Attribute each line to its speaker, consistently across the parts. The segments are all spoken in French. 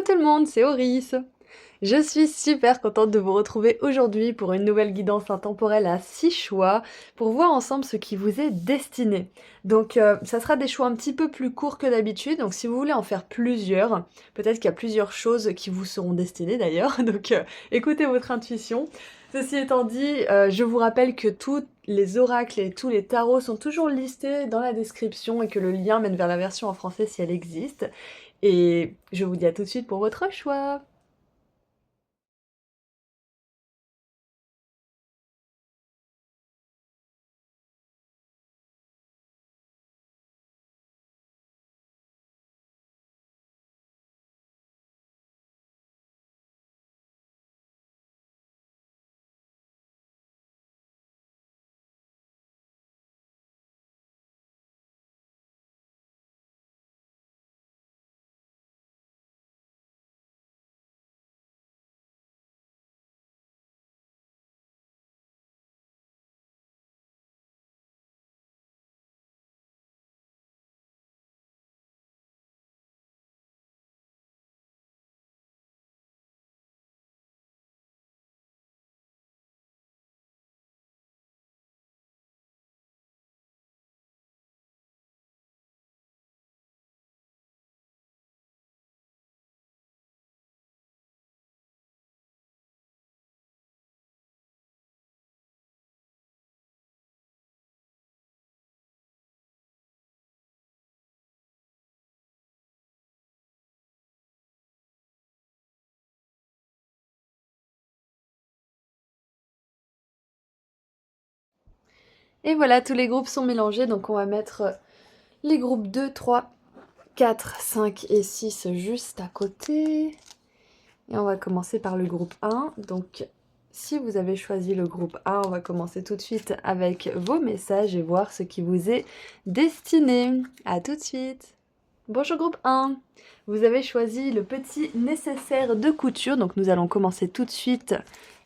Speaker 1: tout le monde, c'est Auris. Je suis super contente de vous retrouver aujourd'hui pour une nouvelle guidance intemporelle à 6 choix pour voir ensemble ce qui vous est destiné. Donc ça sera des choix un petit peu plus courts que d'habitude, donc si vous voulez en faire plusieurs, peut-être qu'il y a plusieurs choses qui vous seront destinées d'ailleurs, donc écoutez votre intuition. Ceci étant dit, je vous rappelle que tous les oracles et tous les tarots sont toujours listés dans la description et que le lien mène vers la version en français si elle existe. Et je vous dis à tout de suite pour votre choix. Et voilà, tous les groupes sont mélangés, donc on va mettre les groupes 2, 3, 4, 5 et 6 juste à côté. Et on va commencer par le groupe 1. Donc si vous avez choisi le groupe 1, on va commencer tout de suite avec vos messages et voir ce qui vous est destiné. À tout de suite. Bonjour groupe 1. Vous avez choisi le petit nécessaire de couture. Donc nous allons commencer tout de suite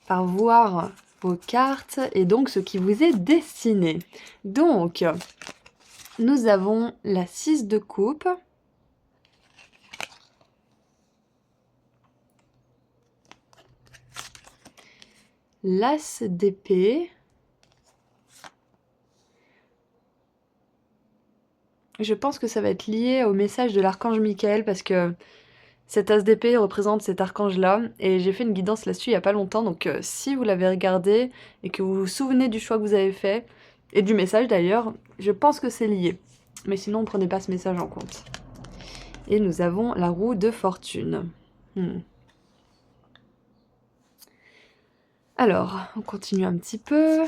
Speaker 1: par voir vos cartes et donc ce qui vous est destiné. Donc, nous avons la 6 de coupe. L'as d'épée. Je pense que ça va être lié au message de l'archange Michael parce que cet as d'épée représente cet archange-là et j'ai fait une guidance là-dessus il n'y a pas longtemps. Donc si vous l'avez regardé et que vous vous souvenez du choix que vous avez fait et du message d'ailleurs, je pense que c'est lié. Mais sinon, ne prenez pas ce message en compte. Et nous avons la roue de fortune. Alors, on continue un petit peu.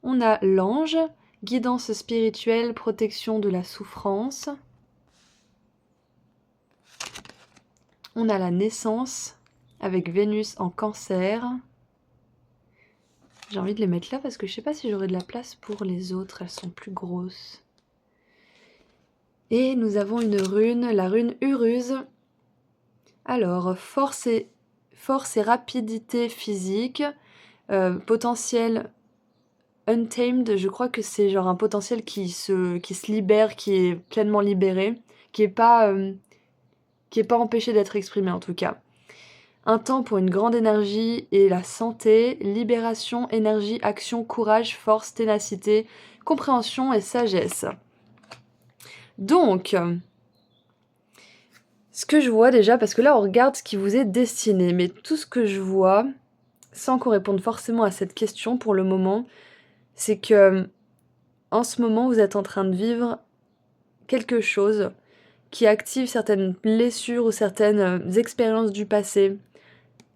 Speaker 1: On a l'ange, guidance spirituelle, protection de la souffrance. On a la naissance, avec Vénus en cancer. J'ai envie de les mettre là parce que je sais pas si j'aurai de la place pour les autres, elles sont plus grosses. Et nous avons une rune, la rune Uruse. Alors, force et rapidité physique, potentiel untamed, je crois que c'est genre un potentiel qui se libère, qui est pleinement libéré, qui est pas empêché d'être exprimé en tout cas. Un temps pour une grande énergie et la santé, libération, énergie, action, courage, force, ténacité, compréhension et sagesse. Donc, ce que je vois déjà, parce que là on regarde ce qui vous est destiné, mais tout ce que je vois, sans qu'on réponde forcément à cette question pour le moment, c'est que en ce moment vous êtes en train de vivre quelque chose qui active certaines blessures ou certaines expériences du passé,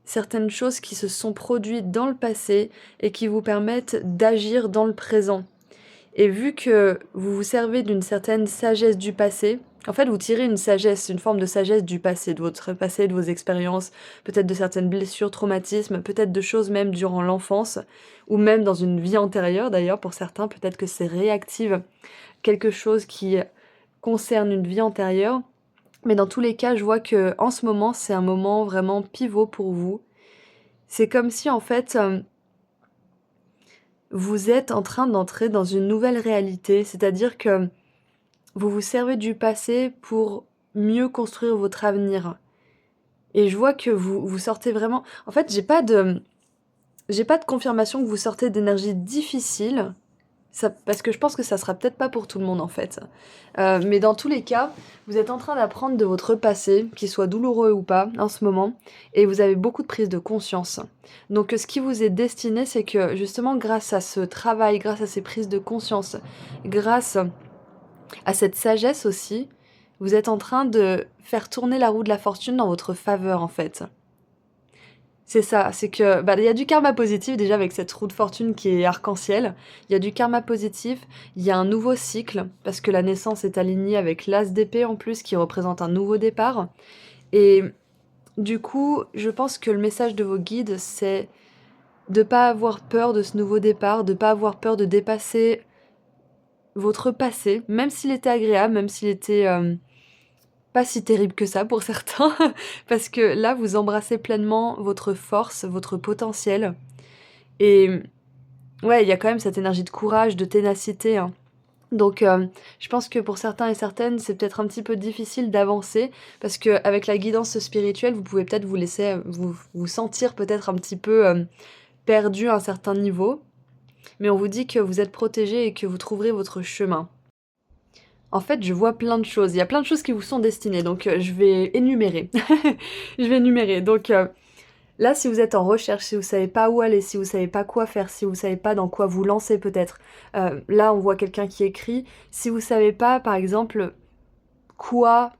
Speaker 1: certaines choses qui se sont produites dans le passé et qui vous permettent d'agir dans le présent. Et vu que vous vous servez d'une certaine sagesse du passé, en fait vous tirez une sagesse, une forme de sagesse du passé, de votre passé, de vos expériences, peut-être de certaines blessures, traumatismes, peut-être de choses même durant l'enfance, ou même dans une vie antérieure d'ailleurs pour certains, peut-être que c'est réactive quelque chose qui concerne une vie antérieure. Mais dans tous les cas, je vois que en ce moment, c'est un moment vraiment pivot pour vous. C'est comme si en fait, vous êtes en train d'entrer dans une nouvelle réalité, c'est-à-dire que vous vous servez du passé pour mieux construire votre avenir. Et je vois que vous sortez vraiment en fait, j'ai pas de confirmation que vous sortez d'énergie difficile, ça parce que je pense que ça sera peut-être pas pour tout le monde, en fait. Mais dans tous les cas, vous êtes en train d'apprendre de votre passé, qu'il soit douloureux ou pas, en ce moment, et vous avez beaucoup de prise de conscience. Donc ce qui vous est destiné, c'est que justement grâce à ce travail, grâce à ces prises de conscience, grâce à cette sagesse aussi, vous êtes en train de faire tourner la roue de la fortune dans votre faveur, en fait. C'est ça, c'est que, bah, il y a du karma positif déjà avec cette roue de fortune qui est arc-en-ciel. Il y a du karma positif, il y a un nouveau cycle, parce que la naissance est alignée avec l'as d'épée en plus, qui représente un nouveau départ. Et du coup, je pense que le message de vos guides, c'est de pas avoir peur de ce nouveau départ, de pas avoir peur de dépasser votre passé, même s'il était agréable, même s'il était pas si terrible que ça pour certains, parce que là, vous embrassez pleinement votre force, votre potentiel. Et ouais, il y a quand même cette énergie de courage, de ténacité, hein. Donc je pense que pour certains et certaines, c'est peut-être un petit peu difficile d'avancer parce qu'avec la guidance spirituelle, vous pouvez peut-être vous laisser, vous sentir peut-être un petit peu, perdu à un certain niveau. Mais on vous dit que vous êtes protégé et que vous trouverez votre chemin. En fait, je vois plein de choses. Il y a plein de choses qui vous sont destinées, donc je vais énumérer. Je vais énumérer. Donc là, si vous êtes en recherche, si vous savez pas où aller, si vous savez pas quoi faire, si vous savez pas dans quoi vous lancer peut-être, là on voit quelqu'un qui écrit. Si vous savez pas, par exemple, quoi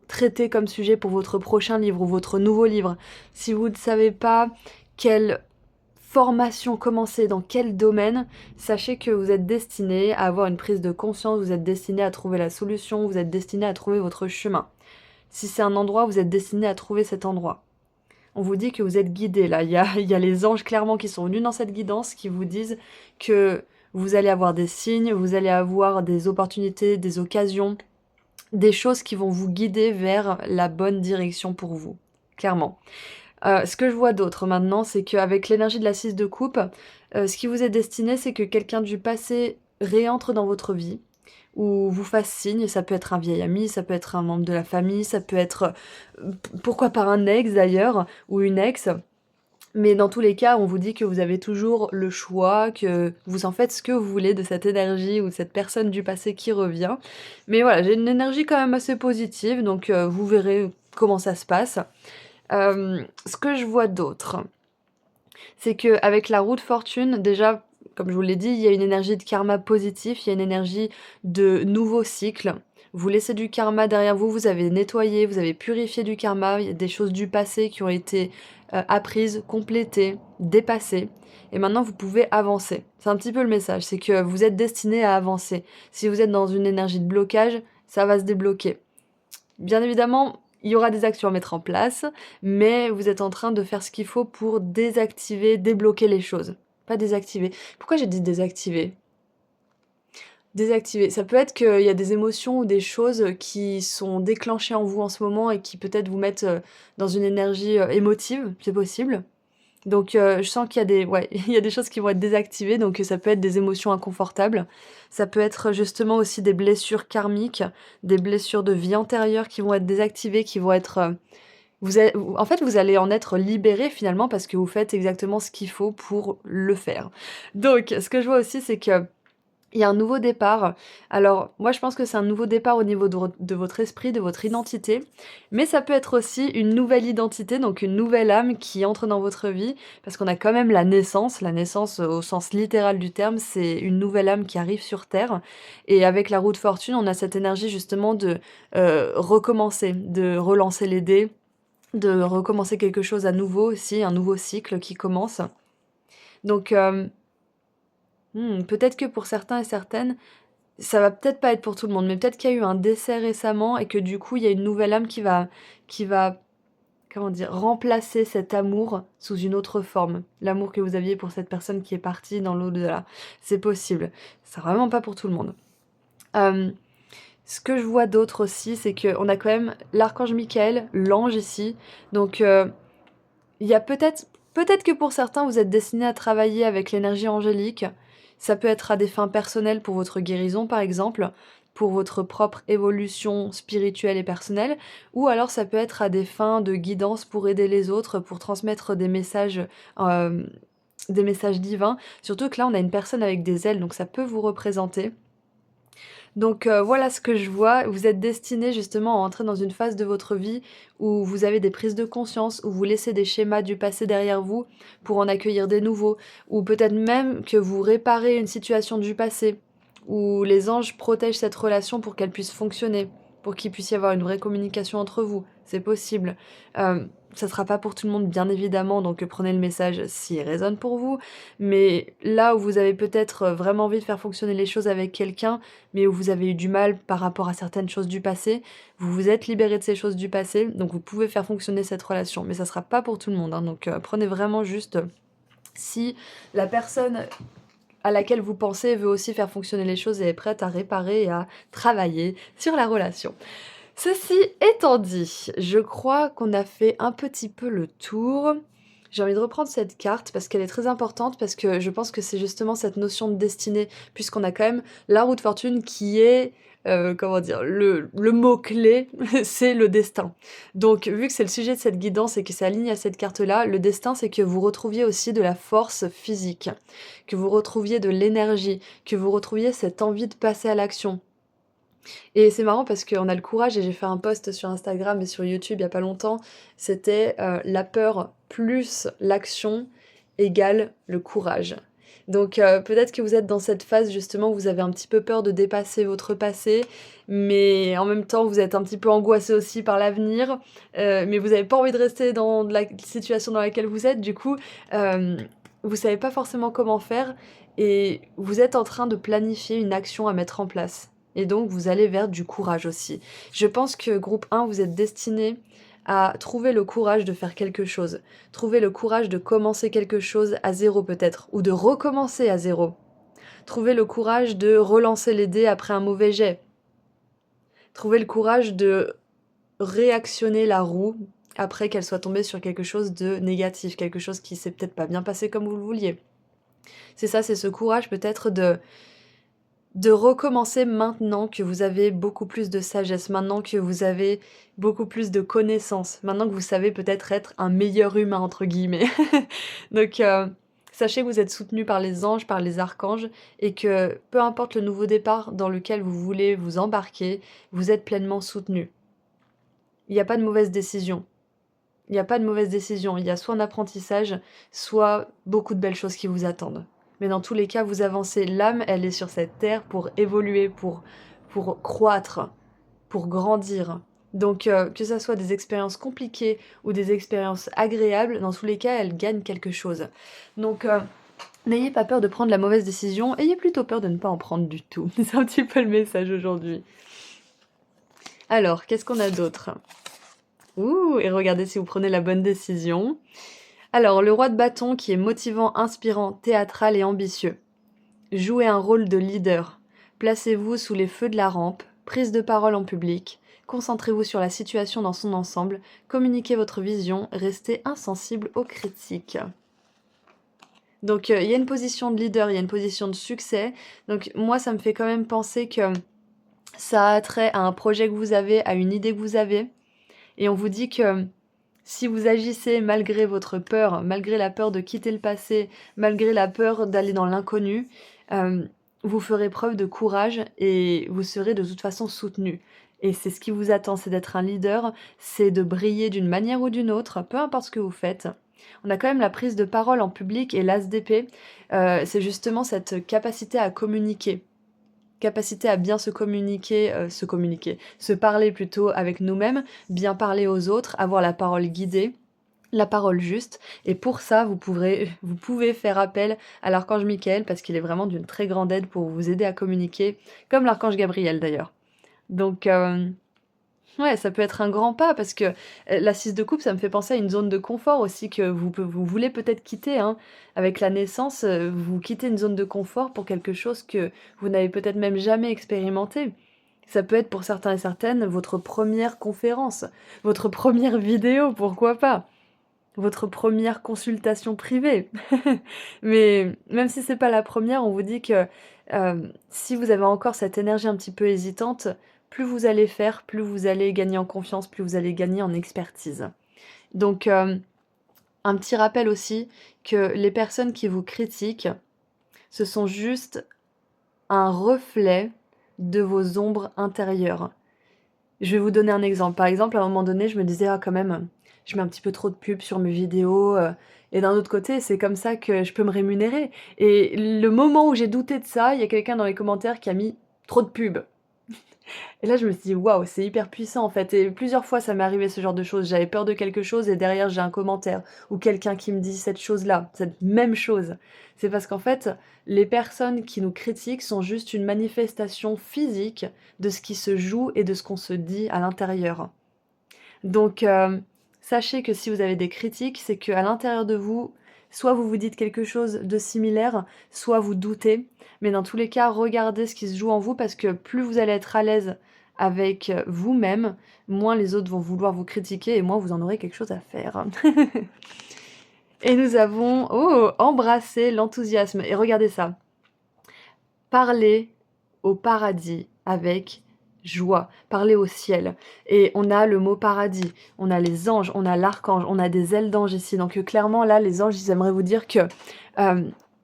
Speaker 1: traiter comme sujet pour votre prochain livre ou votre nouveau livre, si vous ne savez pas quelle formation commencer, dans quel domaine, sachez que vous êtes destiné à avoir une prise de conscience, vous êtes destiné à trouver la solution, vous êtes destiné à trouver votre chemin. Si c'est un endroit, vous êtes destiné à trouver cet endroit. On vous dit que vous êtes guidé là. Il y a les anges clairement qui sont venus dans cette guidance qui vous disent que vous allez avoir des signes, vous allez avoir des opportunités, des occasions, des choses qui vont vous guider vers la bonne direction pour vous. Clairement. Ce que je vois d'autre maintenant, c'est qu'avec l'énergie de la 6 de coupe, ce qui vous est destiné, c'est que quelqu'un du passé réentre dans votre vie ou vous fasse signe. Ça peut être un vieil ami, ça peut être un membre de la famille, ça peut être, pourquoi pas un ex d'ailleurs, ou une ex. Mais dans tous les cas, on vous dit que vous avez toujours le choix, que vous en faites ce que vous voulez de cette énergie ou de cette personne du passé qui revient. Mais voilà, j'ai une énergie quand même assez positive, donc vous verrez comment ça se passe. Ce que je vois d'autre, c'est qu'avec la roue de fortune, déjà, comme je vous l'ai dit, il y a une énergie de karma positif, il y a une énergie de nouveau cycle. Vous laissez du karma derrière vous, vous avez nettoyé, vous avez purifié du karma, il y a des choses du passé qui ont été apprises, complétées, dépassées. Et maintenant, vous pouvez avancer. C'est un petit peu le message, c'est que vous êtes destiné à avancer. Si vous êtes dans une énergie de blocage, ça va se débloquer. Bien évidemment, il y aura des actions à mettre en place, mais vous êtes en train de faire ce qu'il faut pour désactiver, débloquer les choses. Pas désactiver. Pourquoi j'ai dit désactiver? Désactiver. Ça peut être qu'il y a des émotions ou des choses qui sont déclenchées en vous en ce moment et qui peut-être vous mettent dans une énergie émotive, c'est possible. Donc je sens qu'il y a des ouais, il y a des choses qui vont être désactivées, donc ça peut être des émotions inconfortables. Ça peut être justement aussi des blessures karmiques, des blessures de vie antérieure qui vont être désactivées, qui vont être, en fait, vous allez en être libéré finalement parce que vous faites exactement ce qu'il faut pour le faire. Donc ce que je vois aussi, c'est que il y a un nouveau départ. Alors, moi, je pense que c'est un nouveau départ au niveau de votre esprit, de votre identité, mais ça peut être aussi une nouvelle identité, donc une nouvelle âme qui entre dans votre vie, parce qu'on a quand même la naissance. La naissance, au sens littéral du terme, c'est une nouvelle âme qui arrive sur Terre. Et avec la roue de fortune, on a cette énergie justement de recommencer, de relancer les dés, de recommencer quelque chose à nouveau aussi, un nouveau cycle qui commence. Donc, peut-être que pour certains et certaines, ça va peut-être pas être pour tout le monde, mais peut-être qu'il y a eu un décès récemment et que du coup, il y a une nouvelle âme qui va, comment dire? Remplacer cet amour sous une autre forme. L'amour que vous aviez pour cette personne qui est partie dans l'au-delà. C'est possible. C'est vraiment pas pour tout le monde. Hem, Ce que je vois d'autre aussi, c'est qu'on a quand même l'archange Michael, l'ange ici, donc il y a peut-être que pour certains, vous êtes destinés à travailler avec l'énergie angélique. Ça peut être à des fins personnelles pour votre guérison, par exemple. pour votre propre évolution spirituelle et personnelle, ou alors ça peut être à des fins de guidance pour aider les autres, pour transmettre hem, des messages divins. Surtout que là, on a une personne avec des ailes, donc ça peut vous représenter. Donc voilà ce que je vois. Vous êtes destiné justement à entrer dans une phase de votre vie où vous avez des prises de conscience, où vous laissez des schémas du passé derrière vous pour en accueillir des nouveaux, ou peut-être même que vous réparez une situation du passé, où les anges protègent cette relation pour qu'elle puisse fonctionner, pour qu'il puisse y avoir une vraie communication entre vous. C'est possible. Ça sera pas pour tout le monde, bien évidemment, donc prenez le message s'il résonne pour vous. Mais là où vous avez peut-être vraiment envie de faire fonctionner les choses avec quelqu'un, mais où vous avez eu du mal par rapport à certaines choses du passé, vous vous êtes libéré de ces choses du passé, donc vous pouvez faire fonctionner cette relation. Mais ça sera pas pour tout le monde, hein, donc prenez vraiment juste si la personne à laquelle vous pensez veut aussi faire fonctionner les choses et est prête à réparer et à travailler sur la relation. Ceci étant dit, je crois qu'on a fait un petit peu le tour. J'ai envie de reprendre cette carte parce qu'elle est très importante, parce que je pense que c'est justement cette notion de destinée, puisqu'on a quand même la roue de fortune qui est, comment dire? Le mot-clé, c'est le destin. Donc vu que c'est le sujet de cette guidance et que c'est aligné à cette carte-là, le destin, c'est que vous retrouviez aussi de la force physique, que vous retrouviez de l'énergie, que vous retrouviez cette envie de passer à l'action. Et c'est marrant parce qu'on a le courage, et j'ai fait un post sur Instagram et sur YouTube il y a pas longtemps, c'était la peur plus l'action égale le courage. Donc peut-être que vous êtes dans cette phase justement où vous avez un petit peu peur de dépasser votre passé, mais en même temps vous êtes un petit peu angoissé aussi par l'avenir, mais vous n'avez pas envie de rester dans la situation dans laquelle vous êtes, du coup vous savez pas forcément comment faire, et vous êtes en train de planifier une action à mettre en place. Et donc vous allez vers du courage aussi. Je pense que groupe 1, vous êtes destiné à trouver le courage de faire quelque chose. Trouver le courage de commencer quelque chose à zéro peut-être, ou de recommencer à zéro. Trouver le courage de relancer les dés après un mauvais jet. Trouver le courage de réactionner la roue après qu'elle soit tombée sur quelque chose de négatif, quelque chose qui s'est peut-être pas bien passé comme vous le vouliez. C'est ça, c'est ce courage peut-être de recommencer maintenant que vous avez beaucoup plus de sagesse, maintenant que vous avez beaucoup plus de connaissances, maintenant que vous savez peut-être être un «meilleur humain» entre guillemets. Donc sachez que vous êtes soutenu par les anges, par les archanges, et que peu importe le nouveau départ dans lequel vous voulez vous embarquer, vous êtes pleinement soutenu. Il n'y a pas de mauvaise décision. Il n'y a pas de mauvaise décision. Il y a soit un apprentissage, soit beaucoup de belles choses qui vous attendent. Mais dans tous les cas, vous avancez. L'âme, elle est sur cette terre pour évoluer, pour croître, pour grandir. Donc, que ça soit des expériences compliquées ou des expériences agréables, dans tous les cas, elle gagne quelque chose. Donc, n'ayez pas peur de prendre la mauvaise décision, ayez plutôt peur de ne pas en prendre du tout. C'est un petit peu le message aujourd'hui. Alors, qu'est-ce qu'on a d'autre? Ouh, et regardez si vous prenez la bonne décision. Alors, le roi de bâton qui est motivant, inspirant, théâtral et ambitieux. Jouez un rôle de leader. Placez-vous sous les feux de la rampe, prise de parole en public. Concentrez-vous sur la situation dans son ensemble, communiquez votre vision, restez insensible aux critiques. Donc, il y a une position de leader, il y a une position de succès. Donc, moi, ça me fait quand même penser que ça a trait à un projet que vous avez, à une idée que vous avez. Et on vous dit que si vous agissez malgré votre peur, malgré la peur de quitter le passé, malgré la peur d'aller dans l'inconnu, vous ferez preuve de courage et vous serez de toute façon soutenu. Et c'est ce qui vous attend, c'est d'être un leader, c'est de briller d'une manière ou d'une autre, peu importe ce que vous faites. On a quand même la prise de parole en public et l'as d'épée, c'est justement cette capacité à communiquer. Capacité à bien se parler plutôt avec nous-mêmes, bien parler aux autres, avoir la parole guidée, la parole juste. Et pour ça, vous pouvez faire appel à l'archange Michael parce qu'il est vraiment d'une très grande aide pour vous aider à communiquer, comme l'archange Gabriel d'ailleurs. Donc, ouais, ça peut être un grand pas parce que la 6 de coupe, ça me fait penser à une zone de confort aussi que vous voulez peut-être quitter, hein. Avec la naissance, vous quittez une zone de confort pour quelque chose que vous n'avez peut-être même jamais expérimenté. Ça peut être pour certains et certaines votre première conférence, votre première vidéo, pourquoi pas? votre première consultation privée. Mais même si c'est pas la première, on vous dit que, si vous avez encore cette énergie un petit peu hésitante, plus vous allez faire, plus vous allez gagner en confiance, plus vous allez gagner en expertise. Donc, un petit rappel aussi que les personnes qui vous critiquent, ce sont juste un reflet de vos ombres intérieures. Je vais vous donner un exemple. Par exemple, à un moment donné, je me disais: «Ah quand même, je mets un petit peu trop de pubs sur mes vidéos, et d'un autre côté, c'est comme ça que je peux me rémunérer» et le moment où j'ai douté de ça, il y a quelqu'un dans les commentaires qui a mis: «Trop de pubs». Et là, je me suis dit: «Waouh, c'est hyper puissant, en fait» et plusieurs fois, ça m'est arrivé ce genre de choses. J'avais peur de quelque chose et derrière, j'ai un commentaire ou quelqu'un qui me dit cette chose-là, cette même chose. C'est parce qu'en fait, les personnes qui nous critiquent sont juste une manifestation physique de ce qui se joue et de ce qu'on se dit à l'intérieur. Donc, sachez que si vous avez des critiques, c'est qu'à l'intérieur de vous, soit vous vous dites quelque chose de similaire, soit vous doutez. Mais dans tous les cas, regardez ce qui se joue en vous parce que plus vous allez être à l'aise avec, vous-même, moins les autres vont vouloir vous critiquer et moins vous en aurez quelque chose à faire. Et nous avons, oh, embrasser l'enthousiasme et regardez ça. Parler au paradis avec joie, parler au ciel et on a le mot paradis, on a les anges, on a l'archange, on a des ailes d'ange ici donc clairement là les anges ils aimeraient vous dire que,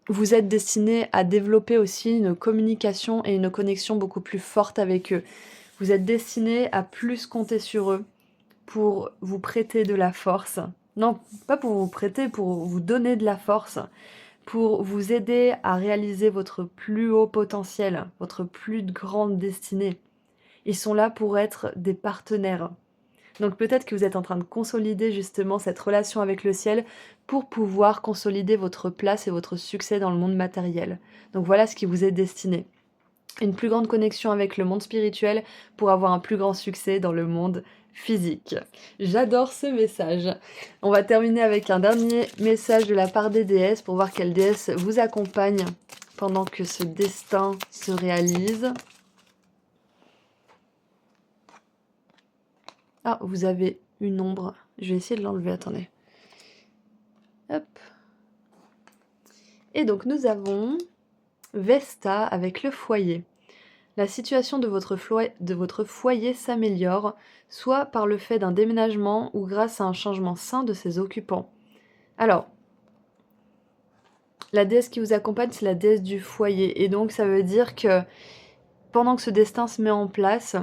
Speaker 1: vous êtes destinés à développer aussi une communication et une connexion beaucoup plus forte avec eux. Vous êtes destinés à plus compter sur eux pour vous prêter de la force. Non, pas pour vous prêter, pour vous donner de la force pour vous aider à réaliser votre plus haut potentiel, votre plus grande destinée. Ils sont là pour être des partenaires. Donc peut-être que vous êtes en train de consolider justement cette relation avec le ciel pour pouvoir consolider votre place et votre succès dans le monde matériel. Donc voilà ce qui vous est destiné. Une plus grande connexion avec le monde spirituel pour avoir un plus grand succès dans le monde physique. J'adore ce message. On va terminer avec un dernier message de la part des déesses pour voir quelle déesse vous accompagne pendant que ce destin se réalise. Ah, vous avez une ombre. Je vais essayer de l'enlever, attendez. Hop. Et donc nous avons Vesta avec le foyer. La situation de votre foyer s'améliore, soit par le fait d'un déménagement ou grâce à un changement sain de ses occupants. Alors, la déesse qui vous accompagne, c'est la déesse du foyer. Et donc, ça veut dire que pendant que ce destin se met en place,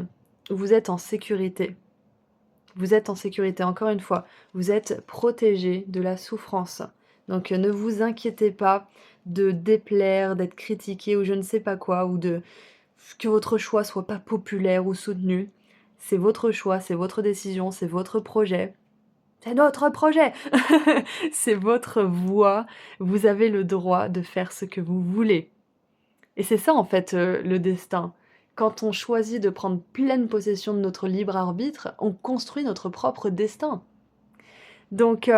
Speaker 1: vous êtes en sécurité. Vous êtes en sécurité, encore une fois. Vous êtes protégé de la souffrance. Donc, ne vous inquiétez pas de déplaire, d'être critiqué ou je ne sais pas quoi, ou de que votre choix soit pas populaire ou soutenu. C'est votre choix, c'est votre décision, c'est votre projet. C'est notre projet! C'est votre voix. Vous avez le droit de faire ce que vous voulez. Et c'est ça en fait, le destin. Quand on choisit de prendre pleine possession de notre libre arbitre, on construit notre propre destin. Donc,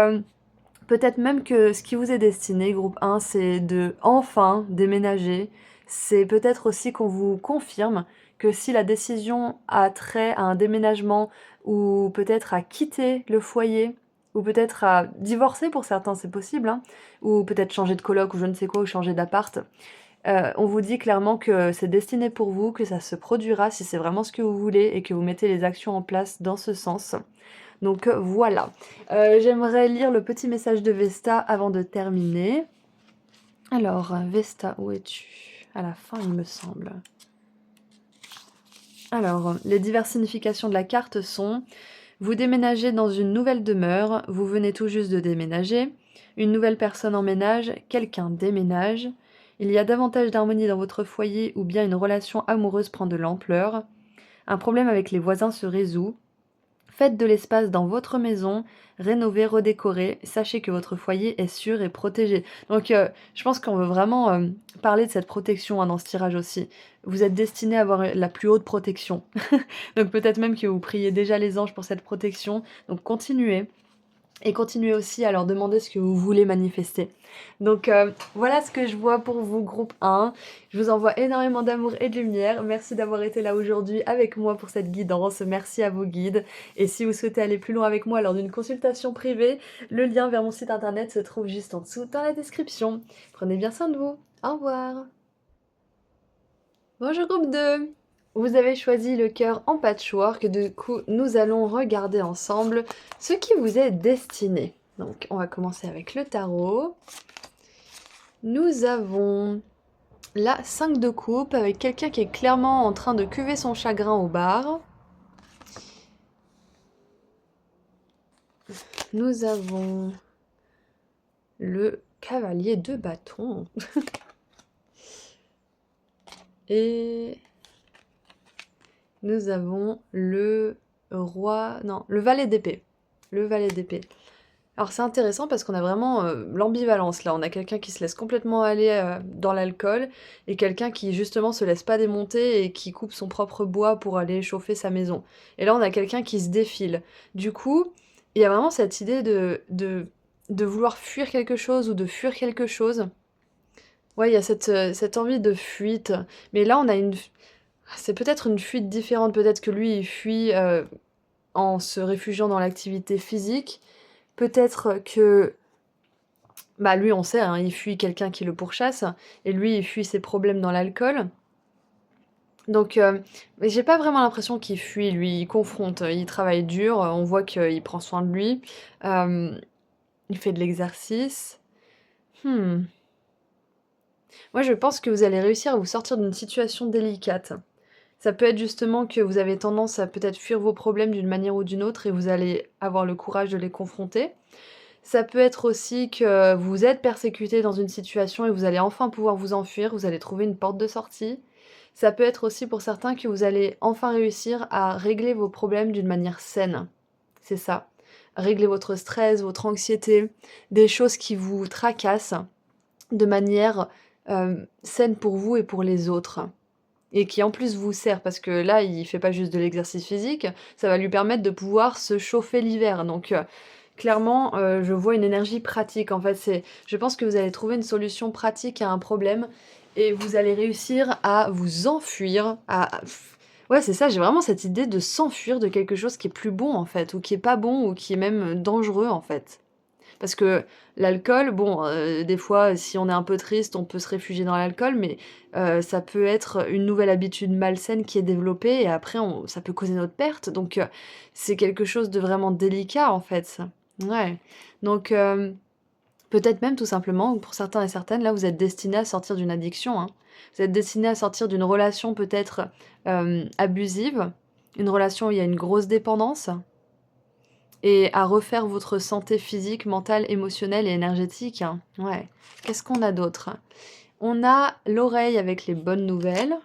Speaker 1: peut-être même que ce qui vous est destiné, groupe 1, c'est de enfin déménager. C'est peut-être aussi qu'on vous confirme que si la décision a trait à un déménagement ou peut-être à quitter le foyer ou peut-être à divorcer pour certains, c'est possible, hein, ou peut-être changer de coloc ou je ne sais quoi, ou changer d'appart, on vous dit clairement que c'est destiné pour vous, que ça se produira si c'est vraiment ce que vous voulez et que vous mettez les actions en place dans ce sens. Donc voilà. J'aimerais lire le petit message de Vesta avant de terminer. Alors, Vesta, où es-tu? À la fin, il me semble. Alors, les diverses significations de la carte sont: vous déménagez dans une nouvelle demeure, vous venez tout juste de déménager, une nouvelle personne emménage, quelqu'un déménage, il y a davantage d'harmonie dans votre foyer ou bien une relation amoureuse prend de l'ampleur, un problème avec les voisins se résout, faites de l'espace dans votre maison, rénovez, redécorez, sachez que votre foyer est sûr et protégé. Donc je pense qu'on veut vraiment, parler de cette protection, hein, dans ce tirage aussi. Vous êtes destinés à avoir, la plus haute protection. Donc peut-être même que vous priez déjà les anges pour cette protection, donc continuez. et continuez aussi à leur demander ce que vous voulez manifester. Donc voilà ce que je vois pour vous, groupe 1. Je vous envoie énormément d'amour et de lumière. Merci d'avoir été là aujourd'hui avec moi pour cette guidance. Merci à vos guides. Et si vous souhaitez aller plus loin avec moi lors d'une consultation privée, le lien vers mon site internet se trouve juste en dessous dans la description. Prenez bien soin de vous. Au revoir. Bonjour groupe 2. Vous avez choisi le cœur en patchwork, du coup nous allons regarder ensemble ce qui vous est destiné. Donc on va commencer avec le tarot. Nous avons la 5 de coupe avec quelqu'un qui est clairement en train de cuver son chagrin au bar. Nous avons le cavalier de bâton. Et nous avons le roi... Non, le valet d'épée. Le valet d'épée. Alors c'est intéressant parce qu'on a vraiment l'ambivalence là. On a quelqu'un qui se laisse complètement aller dans l'alcool et quelqu'un qui justement se laisse pas démonter et qui coupe son propre bois pour aller chauffer sa maison. Et là on a quelqu'un qui se défile. Du coup, il y a vraiment cette idée de vouloir fuir quelque chose ou de fuir quelque chose. Ouais, il y a cette envie de fuite. Mais là on a une... C'est peut-être une fuite différente. Peut-être que lui il fuit en se réfugiant dans l'activité physique. Peut-être que, bah lui on sait, hein, il fuit quelqu'un qui le pourchasse, et lui il fuit ses problèmes dans l'alcool. Donc, mais j'ai pas vraiment l'impression qu'il fuit, lui, il confronte, il travaille dur, on voit qu'il prend soin de lui, il fait de l'exercice. Moi je pense que vous allez réussir à vous sortir d'une situation délicate. Ça peut être justement que vous avez tendance à peut-être fuir vos problèmes d'une manière ou d'une autre et vous allez avoir le courage de les confronter. Ça peut être aussi que vous êtes persécuté dans une situation et vous allez enfin pouvoir vous enfuir, vous allez trouver une porte de sortie. Ça peut être aussi pour certains que vous allez enfin réussir à régler vos problèmes d'une manière saine. C'est ça. Régler votre stress, votre anxiété, des choses qui vous tracassent de manière saine pour vous et pour les autres. Et qui en plus vous sert, parce que là, il fait pas juste de l'exercice physique, ça va lui permettre de pouvoir se chauffer l'hiver. Donc clairement, je vois une énergie pratique. En fait, je pense que vous allez trouver une solution pratique à un problème et vous allez réussir à vous enfuir, ouais, c'est ça, j'ai vraiment cette idée de s'enfuir de quelque chose qui est plus bon, en fait, ou qui est pas bon, ou qui est même dangereux, en fait. Parce que l'alcool, bon, des fois, si on est un peu triste, on peut se réfugier dans l'alcool, mais ça peut être une nouvelle habitude malsaine qui est développée et après ça peut causer notre perte. Donc c'est quelque chose de vraiment délicat, en fait. Ouais. Donc peut-être même tout simplement, pour certains et certaines, là, vous êtes destinés à sortir d'une addiction, hein. Vous êtes destinés à sortir d'une relation peut-être abusive, une relation où il y a une grosse dépendance et à refaire votre santé physique, mentale, émotionnelle et énergétique, hein. Ouais. Qu'est-ce qu'on a d'autre? On a l'oreille avec les bonnes nouvelles.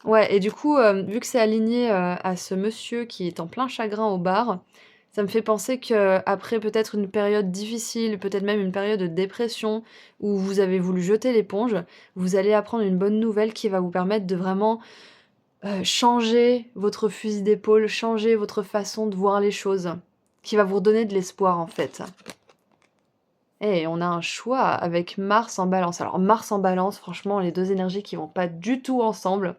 Speaker 1: Ouais, et du coup, vu que c'est aligné à ce monsieur qui est en plein chagrin au bar, ça me fait penser qu'après peut-être une période difficile, peut-être même une période de dépression, où vous avez voulu jeter l'éponge, vous allez apprendre une bonne nouvelle qui va vous permettre de vraiment changer votre fusil d'épaule, changer votre façon de voir les choses, qui va vous redonner de l'espoir en fait. Et on a un choix avec Mars en balance. Alors Mars en balance, franchement, les deux énergies qui vont pas du tout ensemble.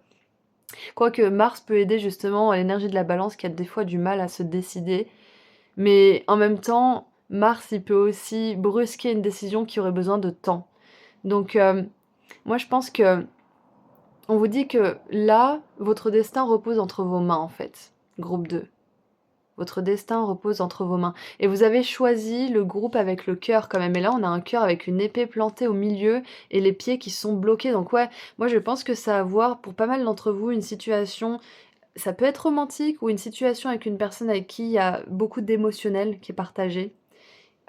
Speaker 1: Quoique Mars peut aider justement à l'énergie de la balance qui a des fois du mal à se décider. Mais en même temps, Mars, il peut aussi brusquer une décision qui aurait besoin de temps. Donc moi je pense que on vous dit que là, votre destin repose entre vos mains en fait. Groupe 2. Votre destin repose entre vos mains. Et vous avez choisi le groupe avec le cœur quand même. Et là, on a un cœur avec une épée plantée au milieu et les pieds qui sont bloqués. Donc ouais, moi je pense que ça va avoir pour pas mal d'entre vous une situation, ça peut être romantique ou une situation avec une personne avec qui il y a beaucoup d'émotionnel qui est partagé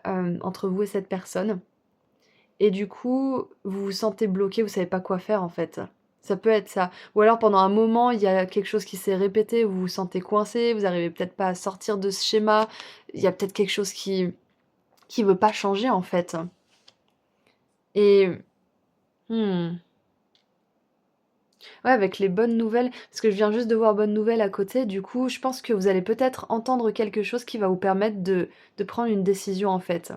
Speaker 1: entre vous et cette personne. Et du coup, vous vous sentez bloqué, vous savez pas quoi faire en fait. Ça peut être ça. Ou alors pendant un moment, il y a quelque chose qui s'est répété, vous vous sentez coincé, vous arrivez peut-être pas à sortir de ce schéma, il y a peut-être quelque chose qui veut pas changer en fait. Et hmm, Ouais, avec les bonnes nouvelles, parce que je viens juste de voir bonnes nouvelles à côté, du coup, je pense que vous allez peut-être entendre quelque chose qui va vous permettre de prendre une décision, en fait.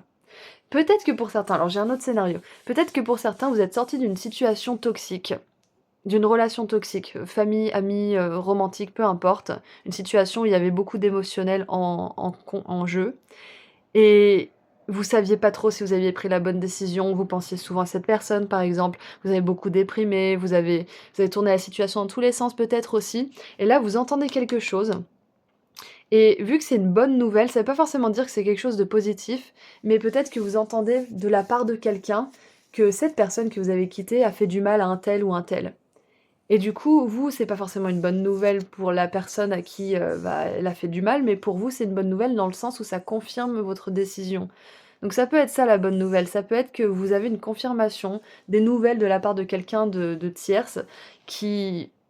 Speaker 1: Peut-être que pour certains, alors j'ai un autre scénario, peut-être que pour certains, vous êtes sortis d'une situation toxique, d'une relation toxique, famille, amis, romantique, peu importe, une situation où il y avait beaucoup d'émotionnel en jeu et vous saviez pas trop si vous aviez pris la bonne décision, vous pensiez souvent à cette personne, par exemple, vous avez beaucoup déprimé, vous avez tourné la situation dans tous les sens peut-être aussi et là, vous entendez quelque chose et vu que c'est une bonne nouvelle, ça veut pas forcément dire que c'est quelque chose de positif, mais peut-être que vous entendez de la part de quelqu'un que cette personne que vous avez quittée a fait du mal à un tel ou un tel. Et du coup, vous, c'est pas forcément une bonne nouvelle pour la personne à qui, elle a fait du mal, mais pour vous, c'est une bonne nouvelle dans le sens où ça confirme votre décision. Donc ça peut être ça la bonne nouvelle, ça peut être que vous avez une confirmation, des nouvelles de la part de quelqu'un de tierce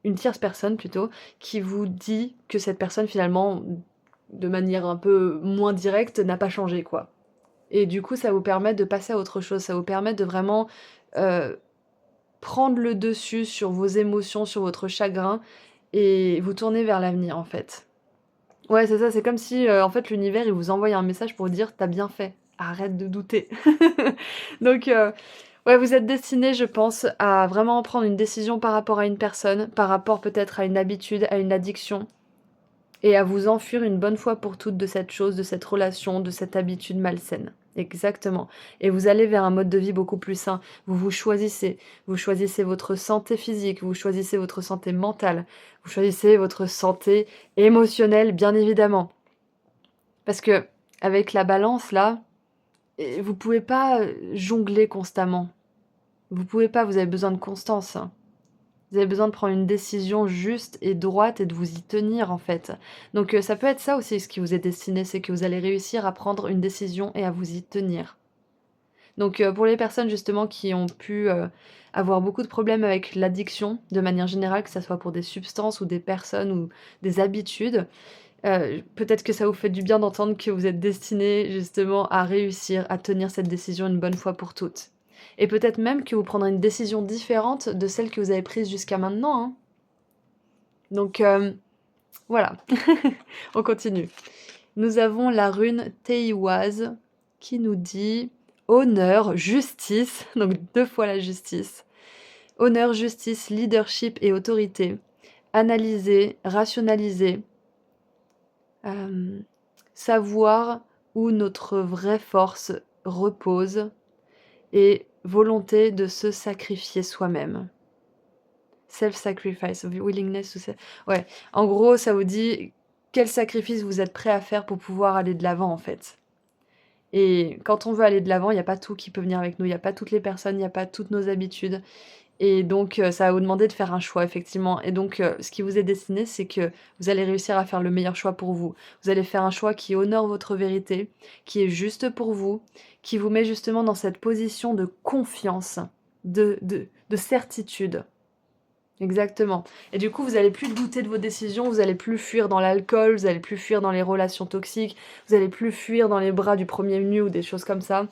Speaker 1: une tierce personne plutôt, qui vous dit que cette personne finalement, de manière un peu moins directe, n'a pas changé quoi. Et du coup, ça vous permet de passer à autre chose, ça vous permet de vraiment, heu, prendre le dessus sur vos émotions, sur votre chagrin et vous tourner vers l'avenir en fait. Ouais, c'est ça, c'est comme si, en fait, l'univers, il vous envoie un message pour vous dire: «Tu as bien fait, arrête de douter». Donc ouais, vous êtes destinés, je pense, à vraiment prendre une décision par rapport à une personne, par rapport peut-être à une habitude, à une addiction et à vous enfuir une bonne fois pour toutes de cette chose, de cette relation, de cette habitude malsaine. Exactement et vous allez vers un mode de vie beaucoup plus sain. Vous choisissez votre santé physique, vous choisissez votre santé mentale, vous choisissez votre santé émotionnelle, bien évidemment. Parce que avec la balance là, vous pouvez pas, jongler constamment. Vous pouvez pas, vous avez besoin de constance, hein. Vous avez besoin de prendre une décision juste et droite et de vous y tenir, en fait. Donc ça peut être ça aussi ce qui vous est destiné, c'est que vous allez réussir à prendre une décision et à vous y tenir. Donc pour les personnes justement qui ont pu, avoir beaucoup de problèmes avec l'addiction, de manière générale, que ça soit pour des substances ou des personnes ou des habitudes, peut-être que ça vous fait du bien d'entendre que vous êtes destinés justement à réussir à tenir cette décision une bonne fois pour toutes. Et peut-être même que vous prendrez une décision différente de celle que vous avez prise jusqu'à maintenant, hein. Donc voilà, on continue. Nous avons la rune Teiwaz qui nous dit: honneur, justice, donc 2 fois la justice. Honneur, justice, leadership et autorité. Analyser, rationaliser, savoir où notre vraie force repose et volonté de se sacrifier soi-même. Self-sacrifice, willingness to ouais, en gros, ça vous dit quel sacrifice vous êtes prêt à faire pour pouvoir aller de l'avant, en fait. Et quand on veut aller de l'avant, il y a pas tout qui peut venir avec nous, il y a pas toutes les personnes, il y a pas toutes nos habitudes. Et donc ça va vous demander de faire un choix effectivement et donc ce qui vous est destiné, c'est que vous allez réussir à faire le meilleur choix pour vous. Vous allez faire un choix qui honore votre vérité, qui est juste pour vous, qui vous met justement dans cette position de confiance, de certitude. Exactement et du coup, vous allez plus douter de vos décisions, vous allez plus fuir dans l'alcool, vous allez plus fuir dans les relations toxiques, vous allez plus fuir dans les bras du premier venu ou des choses comme ça.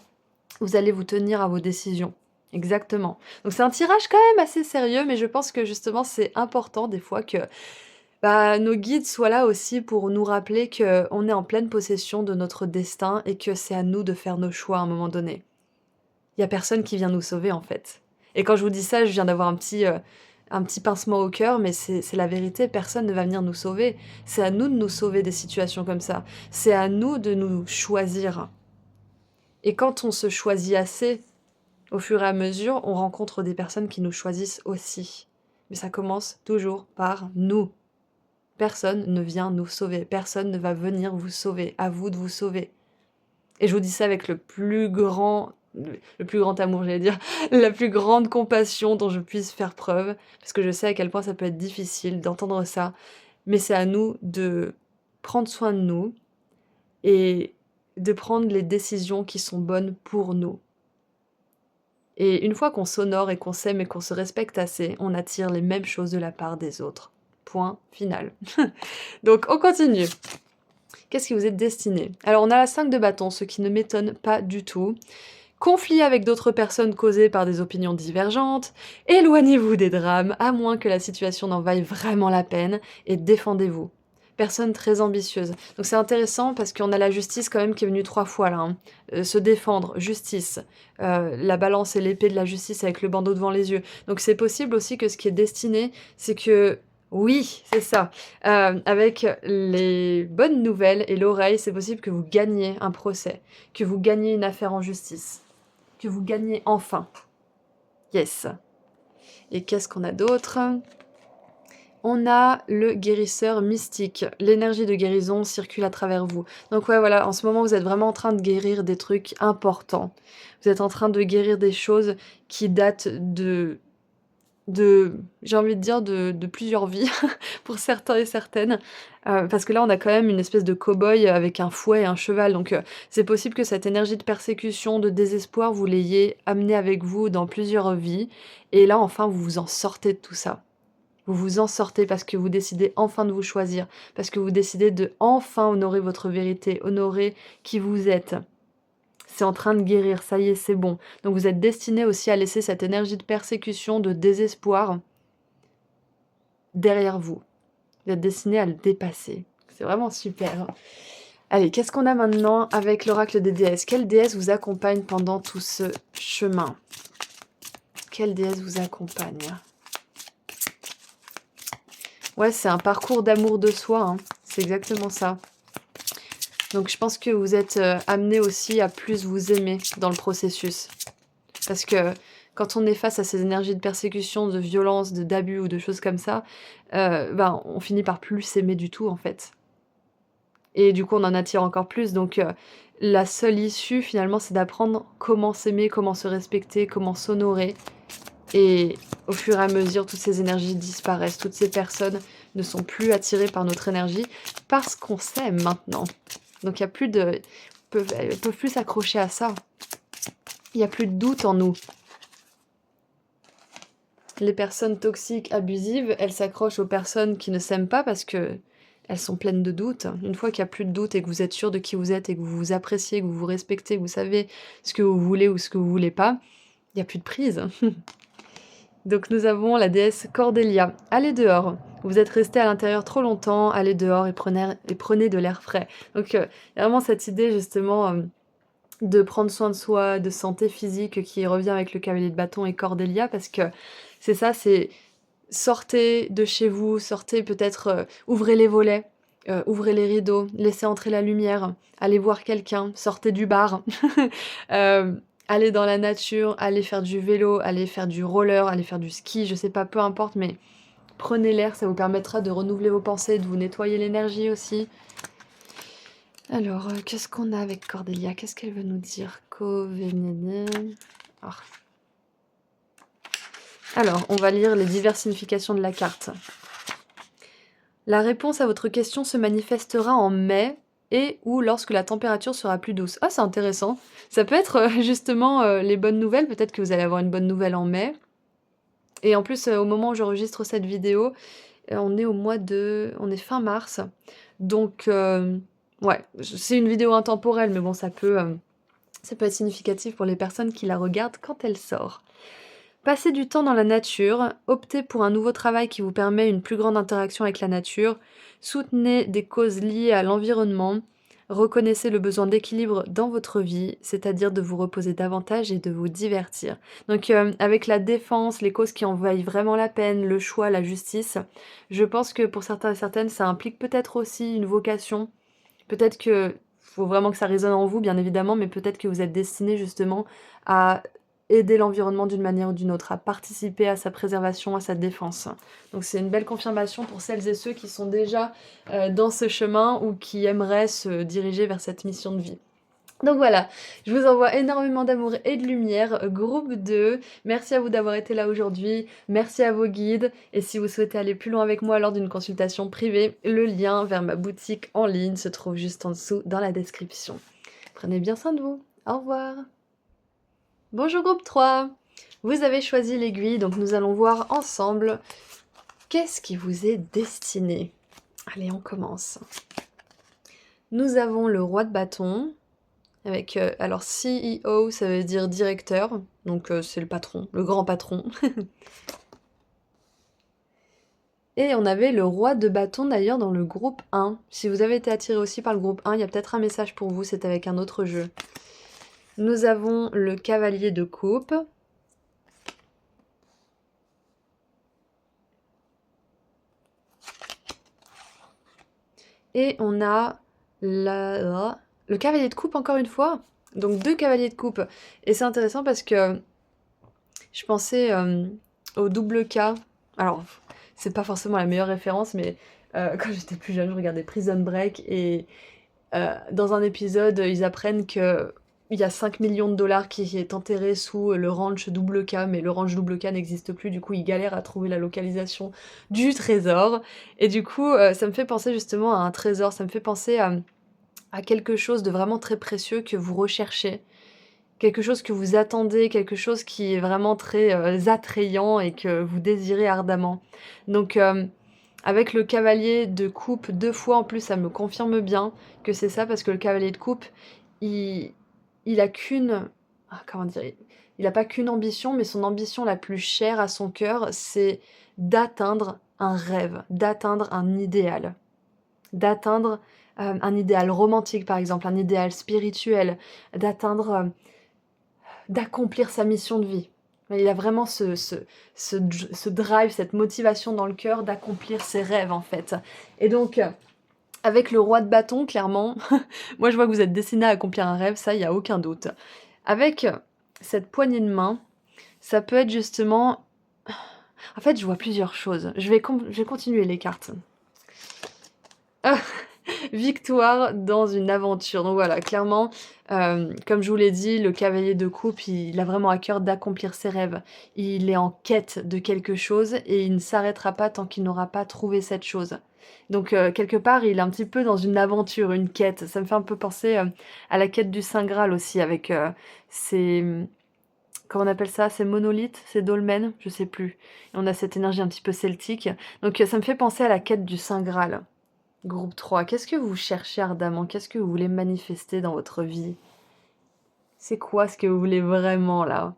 Speaker 1: Vous allez vous tenir à vos décisions. Exactement. Donc c'est un tirage quand même assez sérieux, mais je pense que justement c'est important des fois que, bah, nos guides soient là aussi pour nous rappeler qu'on est en pleine possession de notre destin et que c'est à nous de faire nos choix à un moment donné. Il y a personne qui vient nous sauver en fait. Et quand je vous dis ça, je viens d'avoir un petit pincement au cœur, mais c'est la vérité, personne ne va venir nous sauver. C'est à nous de nous sauver des situations comme ça. C'est à nous de nous choisir. Et quand on se choisit assez, au fur et à mesure, on rencontre des personnes qui nous choisissent aussi. Mais ça commence toujours par nous. Personne ne vient nous sauver, personne ne va venir vous sauver, à vous de vous sauver. Et je vous dis ça avec le plus grand amour, j'allais dire, la plus grande compassion dont je puisse faire preuve, parce que je sais à quel point ça peut être difficile d'entendre ça, mais c'est à nous de prendre soin de nous et de prendre les décisions qui sont bonnes pour nous. Et une fois qu'on s'honore et qu'on s'aime et qu'on se respecte assez, on attire les mêmes choses de la part des autres. Point final. Donc on continue. Qu'est-ce qui vous est destiné? Alors on a la 5 de bâton, ce qui ne m'étonne pas du tout. conflits avec d'autres personnes causés par des opinions divergentes, éloignez-vous des drames à moins que la situation n'en vaille vraiment la peine et défendez-vous. Personne très ambitieuse. Donc c'est intéressant parce qu'on a la justice quand même qui est venue 3 fois là, hein. Se défendre, justice, la balance et l'épée de la justice avec le bandeau devant les yeux. Donc c'est possible aussi que ce qui est destiné, c'est que oui, c'est ça. Avec les bonnes nouvelles et l'oreille, c'est possible que vous gagniez un procès, que vous gagniez une affaire en justice, que vous gagniez enfin. Yes. Et qu'est-ce qu'on a d'autre? On a le guérisseur mystique. L'énergie de guérison circule à travers vous. Donc ouais, voilà, en ce moment, vous êtes vraiment en train de guérir des trucs importants. Vous êtes en train de guérir des choses qui datent j'ai envie de dire, de plusieurs vies, pour certains et certaines. Parce que là, on a quand même une espèce de cow-boy avec un fouet et un cheval. Donc c'est possible que cette énergie de persécution, de désespoir, vous l'ayez amenée avec vous dans plusieurs vies. Et là, enfin, vous vous en sortez de tout ça. Vous vous en sortez parce que vous décidez enfin de vous choisir, parce que vous décidez de enfin honorer votre vérité, honorer qui vous êtes. C'est en train de guérir, ça y est, c'est bon. Donc vous êtes destiné aussi à laisser cette énergie de persécution, de désespoir derrière vous. Vous êtes destiné à le dépasser. C'est vraiment super. Allez, qu'est-ce qu'on a maintenant avec l'oracle des déesses? Quelle déesse vous accompagne pendant tout ce chemin? Quelle déesse vous accompagne? Ouais, c'est un parcours d'amour de soi, hein. C'est exactement ça. Donc je pense que vous êtes amené aussi à plus vous aimer dans le processus. Parce que quand on est face à ces énergies de persécution, de violence, d'abus ou de choses comme ça, ben, on finit par plus s'aimer du tout en fait. Et du coup on en attire encore plus. Donc la seule issue finalement c'est d'apprendre comment s'aimer, comment se respecter, comment s'honorer. Et au fur et à mesure, toutes ces énergies disparaissent. Toutes ces personnes ne sont plus attirées par notre énergie parce qu'on s'aime maintenant. Donc il y a plus de... Elles peuvent plus s'accrocher à ça. Il n'y a plus de doute en nous. Les personnes toxiques, abusives, elles s'accrochent aux personnes qui ne s'aiment pas parce que elles sont pleines de doutes. Une fois qu'il n'y a plus de doute et que vous êtes sûr de qui vous êtes et que vous vous appréciez, que vous vous respectez, que vous savez ce que vous voulez ou ce que vous voulez pas, il n'y a plus de prise. Donc nous avons la déesse Cordélia. Allez dehors. Vous êtes resté à l'intérieur trop longtemps, allez dehors et prenez de l'air frais. Donc il y a vraiment cette idée justement de prendre soin de soi, de santé physique qui revient avec le cavalier de bâton et Cordélia parce que c'est ça, c'est sortez de chez vous, sortez peut-être, ouvrez les volets, ouvrez les rideaux, laissez entrer la lumière, allez voir quelqu'un, sortez du bar. Allez dans la nature, allez faire du vélo, allez faire du roller, allez faire du ski, je sais pas, peu importe, mais prenez l'air, ça vous permettra de renouveler vos pensées, de vous nettoyer l'énergie aussi. Alors, qu'est-ce qu'on a avec Cordélia? Qu'est-ce qu'elle veut nous dire? Ah. Alors, on va lire les diverses significations de la carte. La réponse à votre question se manifestera en mai et ou lorsque la température sera plus douce. Ah, c'est intéressant. Ça peut être justement les bonnes nouvelles. Peut-être que vous allez avoir une bonne nouvelle en mai. Et en plus, au moment où j'enregistre cette vidéo, on est on est fin mars. Donc, ouais, c'est une vidéo intemporelle, mais bon, ça peut être significatif pour les personnes qui la regardent quand elle sort. Passez du temps dans la nature, optez pour un nouveau travail qui vous permet une plus grande interaction avec la nature, soutenez des causes liées à l'environnement, reconnaissez le besoin d'équilibre dans votre vie, c'est-à-dire de vous reposer davantage et de vous divertir. Donc avec la défense, les causes qui en vaillent vraiment la peine, le choix, la justice, je pense que pour certains et certaines, ça implique peut-être aussi une vocation. Peut-être que faut vraiment que ça résonne en vous, bien évidemment, mais peut-être que vous êtes destiné justement à aider l'environnement d'une manière ou d'une autre, à participer à sa préservation, à sa défense. Donc c'est une belle confirmation pour celles et ceux qui sont déjà dans ce chemin ou qui aimeraient se diriger vers cette mission de vie. Donc voilà, je vous envoie énormément d'amour et de lumière, groupe 2. Merci à vous d'avoir été là aujourd'hui, merci à vos guides. Et si vous souhaitez aller plus loin avec moi lors d'une consultation privée, le lien vers ma boutique en ligne se trouve juste en dessous dans la description. Prenez bien soin de vous, au revoir. Bonjour groupe 3, vous avez choisi l'aiguille, donc nous allons voir ensemble qu'est-ce qui vous est destiné. Allez, on commence. Nous avons le roi de bâton, avec, alors CEO, ça veut dire directeur, donc c'est le patron, le grand patron. Et on avait le roi de bâton d'ailleurs dans le groupe 1. Si vous avez été attiré aussi par le groupe 1, il y a peut-être un message pour vous, c'est avec un autre jeu. Nous avons le cavalier de coupe. Et on a le cavalier de coupe encore une fois. Donc 2 cavaliers de coupe. Et c'est intéressant parce que je pensais au double K. Alors, c'est pas forcément la meilleure référence, mais quand j'étais plus jeune, je regardais Prison Break et dans un épisode, ils apprennent que il y a 5 millions de dollars qui est enterré sous le ranch double K, mais le ranch double K n'existe plus, du coup ils galèrent à trouver la localisation du trésor. Et du coup, ça me fait penser justement à un trésor, ça me fait penser à quelque chose de vraiment très précieux que vous recherchez, quelque chose que vous attendez, quelque chose qui est vraiment très attrayant et que vous désirez ardemment. Donc, avec le cavalier de coupe 2 fois en plus, ça me confirme bien que c'est ça, parce que le cavalier de coupe, il il a qu'une comment dire? Il a pas qu'une ambition, mais son ambition la plus chère à son cœur, c'est d'atteindre un rêve, d'atteindre un idéal. D'atteindre, un idéal romantique, par exemple, un idéal spirituel, d'atteindre, d'accomplir sa mission de vie. Il a vraiment ce drive, cette motivation dans le cœur d'accomplir ses rêves, en fait. Et donc, avec le roi de bâton, clairement, moi je vois que vous êtes destiné à accomplir un rêve, ça, il y a aucun doute. Avec cette poignée de main, ça peut être justement en fait, je vois plusieurs choses. Je vais continuer les cartes. Ah! Victoire dans une aventure. Donc voilà, clairement, comme je vous l'ai dit, le cavalier de coupe, il a vraiment à cœur d'accomplir ses rêves. Il est en quête de quelque chose et il ne s'arrêtera pas tant qu'il n'aura pas trouvé cette chose. Donc quelque part, il est un petit peu dans une aventure, une quête. Ça me fait un peu penser, à la quête du Saint Graal aussi avec, ces, comment on appelle ça? Ces monolithes, ces dolmens? Je sais plus. Et on a cette énergie un petit peu celtique. Donc ça me fait penser à la quête du Saint Graal. Groupe 3, qu'est-ce que vous cherchez ardemment? Qu'est-ce que vous voulez manifester dans votre vie? C'est quoi ce que vous voulez vraiment là?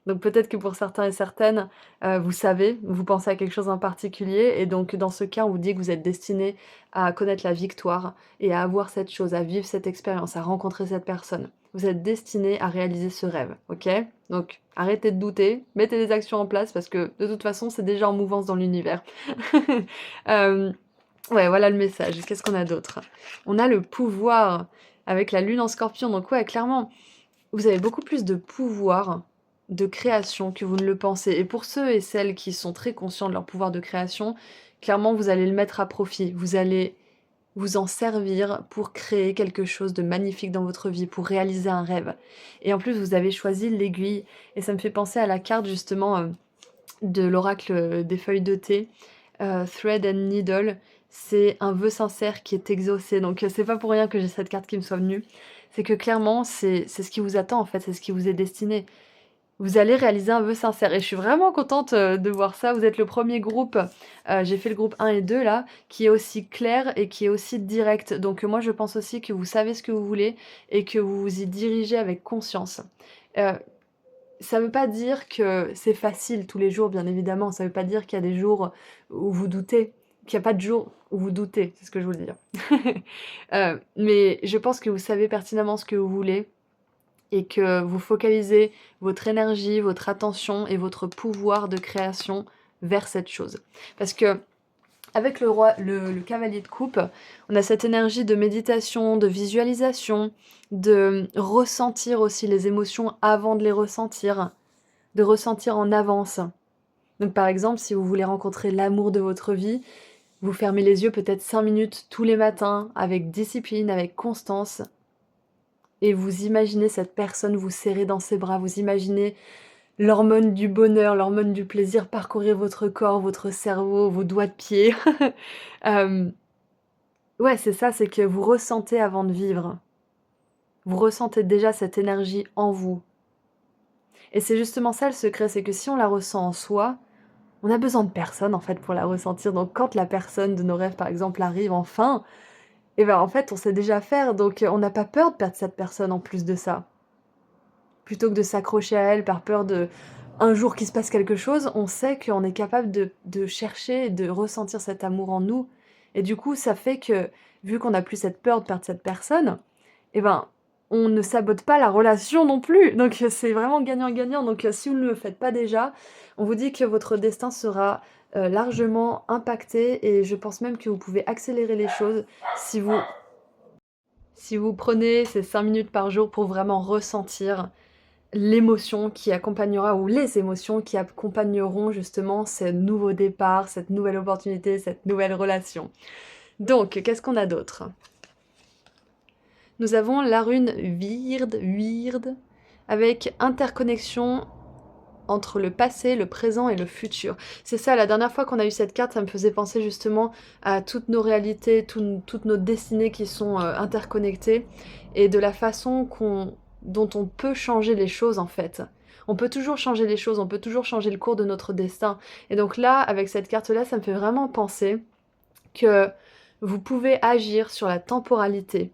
Speaker 1: Donc peut-être que pour certains et certaines, vous savez, vous pensez à quelque chose en particulier et donc dans ce cas, on vous dit que vous êtes destiné à connaître la victoire et à avoir cette chose, à vivre cette expérience, à rencontrer cette personne. Vous êtes destiné à réaliser ce rêve, OK? Donc arrêtez de douter, mettez des actions en place parce que de toute façon, c'est déjà en mouvance dans l'univers. Hem Ouais, voilà le message. Qu'est-ce qu'on a d'autre? On a le pouvoir avec la lune en scorpion. Donc ouais, clairement, vous avez beaucoup plus de pouvoir de création que vous ne le pensez. Et pour ceux et celles qui sont très conscients de leur pouvoir de création, clairement, vous allez le mettre à profit. Vous allez vous en servir pour créer quelque chose de magnifique dans votre vie, pour réaliser un rêve. Et en plus, vous avez choisi l'aiguille. Et ça me fait penser à la carte justement de l'oracle des feuilles de thé. Thread and Needle, c'est un vœu sincère qui est exaucé. Donc c'est pas pour rien que j'ai cette carte qui me soit venue. C'est que clairement, c'est ce qui vous attend en fait, c'est ce qui vous est destiné. Vous allez réaliser un vœu sincère et je suis vraiment contente, de voir ça. Vous êtes le premier groupe, j'ai fait le groupe 1 et 2 là, qui est aussi clair et qui est aussi direct. Donc moi je pense aussi que vous savez ce que vous voulez et que vous vous y dirigez avec conscience. Heu Ça veut pas dire que c'est facile tous les jours, bien évidemment. Ça veut pas dire qu'il y a des jours où vous doutez, qu'il y a pas de jours où vous doutez, c'est ce que je voulais dire. Mais je pense que vous savez pertinemment ce que vous voulez et que vous focalisez votre énergie, votre attention et votre pouvoir de création vers cette chose. Parce que avec le roi, le cavalier de coupe, on a cette énergie de méditation, de visualisation, de ressentir aussi les émotions avant de les ressentir, de ressentir en avance. Donc par exemple, si vous voulez rencontrer l'amour de votre vie, vous fermez les yeux peut-être 5 minutes tous les matins, avec discipline, avec constance, et vous imaginez cette personne vous serrer dans ses bras, vous imaginez l'hormone du bonheur, l'hormone du plaisir parcourir votre corps, votre cerveau, vos doigts de pied. Hem, ouais, c'est ça, c'est que vous ressentez avant de vivre. Vous ressentez déjà cette énergie en vous. Et c'est justement ça le secret, c'est que si on la ressent en soi, on a besoin de personne en fait pour la ressentir. Donc quand la personne de nos rêves par exemple arrive enfin, et ben, en fait, on sait déjà faire, donc on n'a pas peur de perdre cette personne en plus de ça. Plutôt que de s'accrocher à elle par peur de un jour qu'il se passe quelque chose, on sait qu'on est capable de chercher et de ressentir cet amour en nous et du coup, ça fait que, vu qu'on n'a plus cette peur de perdre cette personne, et ben, on ne sabote pas la relation non plus. Donc c'est vraiment gagnant-gagnant. Donc si vous ne le faites pas déjà, on vous dit que votre destin sera, largement impacté et je pense même que vous pouvez accélérer les choses si vous prenez ces 5 minutes par jour pour vraiment ressentir l'émotion qui accompagnera ou les émotions qui accompagneront justement ce nouveau départ, cette nouvelle opportunité, cette nouvelle relation. Donc, qu'est-ce qu'on a d'autre? Nous avons la rune Weird, avec interconnexion entre le passé, le présent et le futur. C'est ça, la dernière fois qu'on a eu cette carte, ça me faisait penser justement à toutes nos réalités, toutes nos destinées qui sont interconnectées, et de la façon dont on peut changer les choses en fait. On peut toujours changer les choses, on peut toujours changer le cours de notre destin. Et donc là, avec cette carte-là, ça me fait vraiment penser que vous pouvez agir sur la temporalité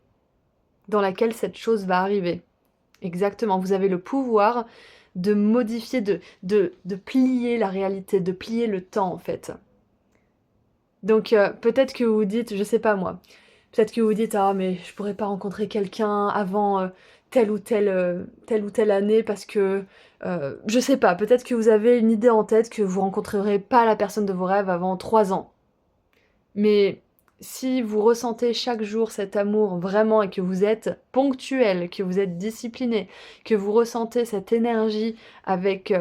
Speaker 1: dans laquelle cette chose va arriver. Exactement, vous avez le pouvoir de modifier, de plier la réalité, de plier le temps en fait. Donc peut-être que vous vous dites, je sais pas moi, peut-être que vous vous dites ah mais je pourrais pas rencontrer quelqu'un avant telle ou telle année parce que je sais pas, peut-être que vous avez une idée en tête que vous rencontrerez pas la personne de vos rêves avant 3 ans. Mais si vous ressentez chaque jour cet amour vraiment et que vous êtes ponctuel, que vous êtes discipliné, que vous ressentez cette énergie avec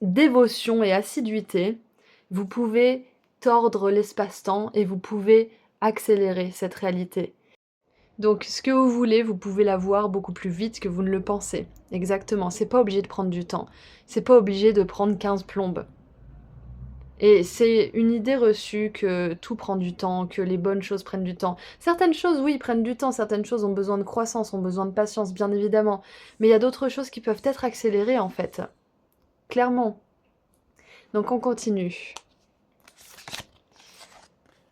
Speaker 1: dévotion et assiduité, vous pouvez tordre l'espace-temps et vous pouvez accélérer cette réalité. Donc ce que vous voulez, vous pouvez l'avoir beaucoup plus vite que vous ne le pensez. Exactement, c'est pas obligé de prendre du temps. C'est pas obligé de prendre 15 plombes. Et c'est une idée reçue que tout prend du temps, que les bonnes choses prennent du temps. Certaines choses, oui, prennent du temps, certaines choses ont besoin de croissance, ont besoin de patience, bien évidemment. Mais il y a d'autres choses qui peuvent être accélérées, en fait. Clairement. Donc on continue.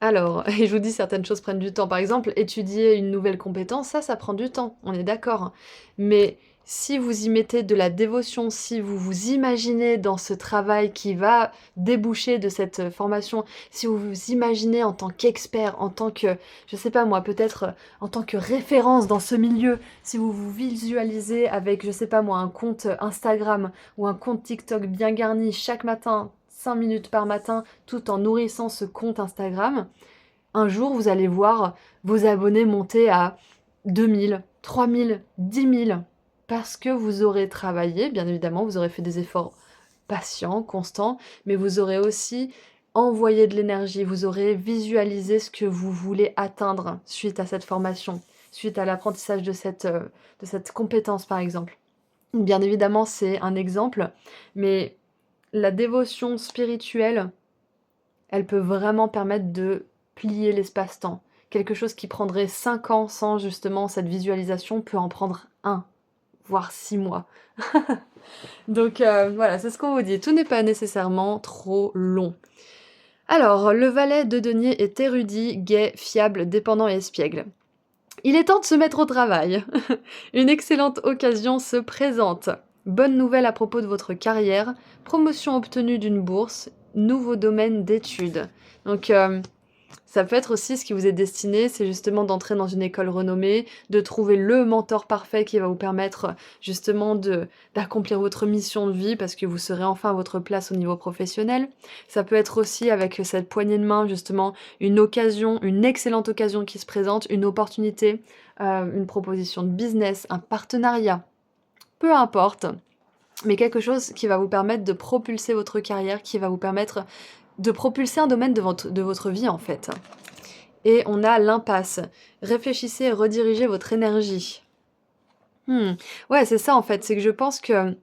Speaker 1: Alors, et je vous dis, certaines choses prennent du temps. Par exemple, étudier une nouvelle compétence, ça prend du temps, on est d'accord. Mais si vous y mettez de la dévotion, si vous vous imaginez dans ce travail qui va déboucher de cette formation, si vous vous imaginez en tant qu'expert, en tant que, je sais pas moi, peut-être en tant que référence dans ce milieu, si vous vous visualisez avec, je sais pas moi, un compte Instagram ou un compte TikTok bien garni chaque matin, 5 minutes par matin, tout en nourrissant ce compte Instagram, un jour vous allez voir vos abonnés monter à 2000, 3000, 10 000, parce que vous aurez travaillé, bien évidemment, vous aurez fait des efforts patients, constants, mais vous aurez aussi envoyé de l'énergie, vous aurez visualisé ce que vous voulez atteindre suite à cette formation, suite à l'apprentissage de cette compétence par exemple. Bien évidemment, c'est un exemple, mais la dévotion spirituelle, elle peut vraiment permettre de plier l'espace-temps. Quelque chose qui prendrait 5 ans sans justement cette visualisation peut en prendre 1, voire 6 mois. Donc voilà, c'est ce qu'on vous dit. Tout n'est pas nécessairement trop long. Alors, le valet de denier est érudit, gai, fiable, dépendant et espiègle. Il est temps de se mettre au travail. Une excellente occasion se présente. Bonne nouvelle à propos de votre carrière, promotion obtenue d'une bourse, nouveau domaine d'études. Donc ça peut être aussi ce qui vous est destiné, c'est justement d'entrer dans une école renommée, de trouver le mentor parfait qui va vous permettre justement d'accomplir votre mission de vie parce que vous serez enfin à votre place au niveau professionnel. Ça peut être aussi avec cette poignée de main justement une occasion, une excellente occasion qui se présente, une opportunité, une proposition de business, un partenariat, peu importe, mais quelque chose qui va vous permettre de propulser votre carrière, qui va vous permettre de propulser un domaine de votre vie en fait. Et on a l'impasse. Réfléchissez et redirigez votre énergie. Ouais, c'est ça en fait, c'est que je pense que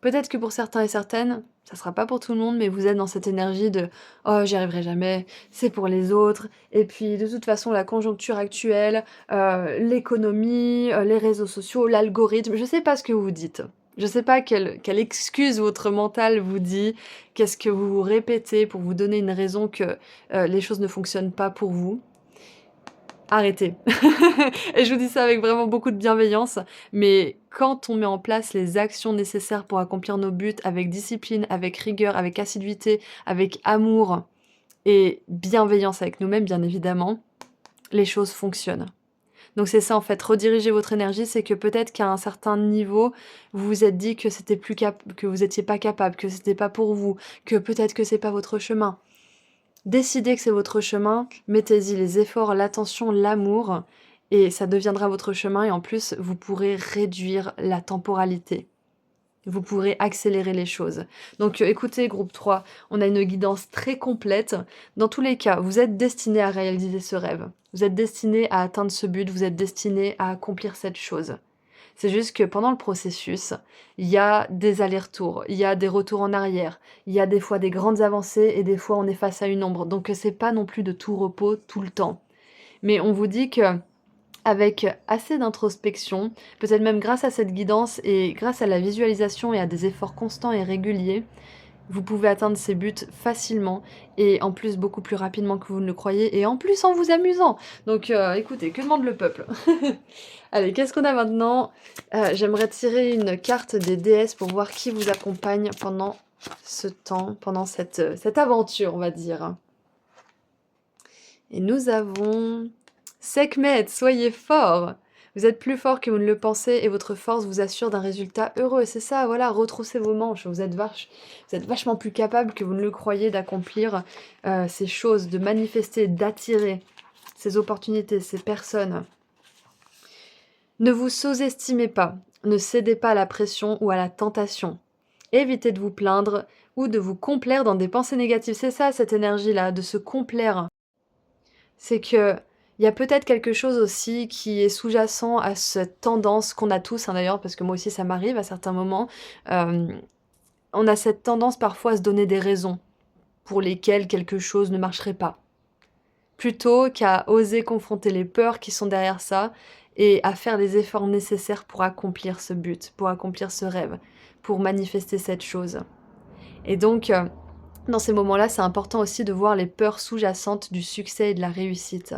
Speaker 1: peut-être que pour certains et certaines, ça sera pas pour tout le monde, mais vous êtes dans cette énergie de «Oh, j'y arriverai jamais, c'est pour les autres» et puis de toute façon la conjoncture actuelle, l'économie, les réseaux sociaux, l'algorithme, je sais pas ce que vous dites. Je sais pas quelle excuse votre mental vous dit, qu'est-ce que vous vous répétez pour vous donner une raison que, les choses ne fonctionnent pas pour vous. arrêtez. Et je vous dis ça avec vraiment beaucoup de bienveillance, mais quand on met en place les actions nécessaires pour accomplir nos buts avec discipline, avec rigueur, avec assiduité, avec amour et bienveillance avec nous-mêmes, bien évidemment, les choses fonctionnent. Donc c'est ça en fait, rediriger votre énergie, c'est que peut-être qu'à un certain niveau, vous vous êtes dit que c'était que vous étiez pas capable, que c'était pas pour vous, que peut-être que c'est pas votre chemin. Décidez que c'est votre chemin, mettez-y les efforts, l'attention, l'amour, et ça deviendra votre chemin et en plus, vous pourrez réduire la temporalité. Vous pourrez accélérer les choses. Donc écoutez groupe 3, on a une guidance très complète. Dans tous les cas, vous êtes destinés à réaliser ce rêve. Vous êtes destinés à atteindre ce but, vous êtes destinés à accomplir cette chose. C'est juste que pendant le processus, il y a des allers-retours, il y a des retours en arrière, il y a des fois des grandes avancées et des fois on est face à une ombre. Donc c'est pas non plus de tout repos tout le temps. Mais on vous dit que avec assez d'introspection, peut-être même grâce à cette guidance et grâce à la visualisation et à des efforts constants et réguliers, vous pouvez atteindre ces buts facilement et en plus beaucoup plus rapidement que vous ne le croyez et en plus en vous amusant. Donc écoutez, que demande le peuple? Allez, qu'est-ce qu'on a maintenant? J'aimerais tirer une carte des déesses pour voir qui vous accompagne pendant ce temps, pendant cette aventure, on va dire. Et nous avons Sekhmet, soyez fort! Vous êtes plus fort que vous ne le pensez et votre force vous assure d'un résultat heureux. C'est ça, voilà, retroussez vos manches. Vous êtes vachement plus capable que vous ne le croyez d'accomplir ces choses, de manifester, d'attirer ces opportunités, ces personnes. Ne vous sous-estimez pas, ne cédez pas à la pression ou à la tentation. Évitez de vous plaindre ou de vous complaire dans des pensées négatives. C'est ça, cette énergie-là, de se complaire. C'est que il y a peut-être quelque chose aussi qui est sous-jacent à cette tendance qu'on a tous, hein, d'ailleurs, parce que moi aussi ça m'arrive à certains moments. On a cette tendance parfois à se donner des raisons pour lesquelles quelque chose ne marcherait pas. Plutôt qu'à oser confronter les peurs qui sont derrière ça et à faire les efforts nécessaires pour accomplir ce but, pour accomplir ce rêve, pour manifester cette chose. Et donc, dans ces moments-là, c'est important aussi de voir les peurs sous-jacentes du succès et de la réussite.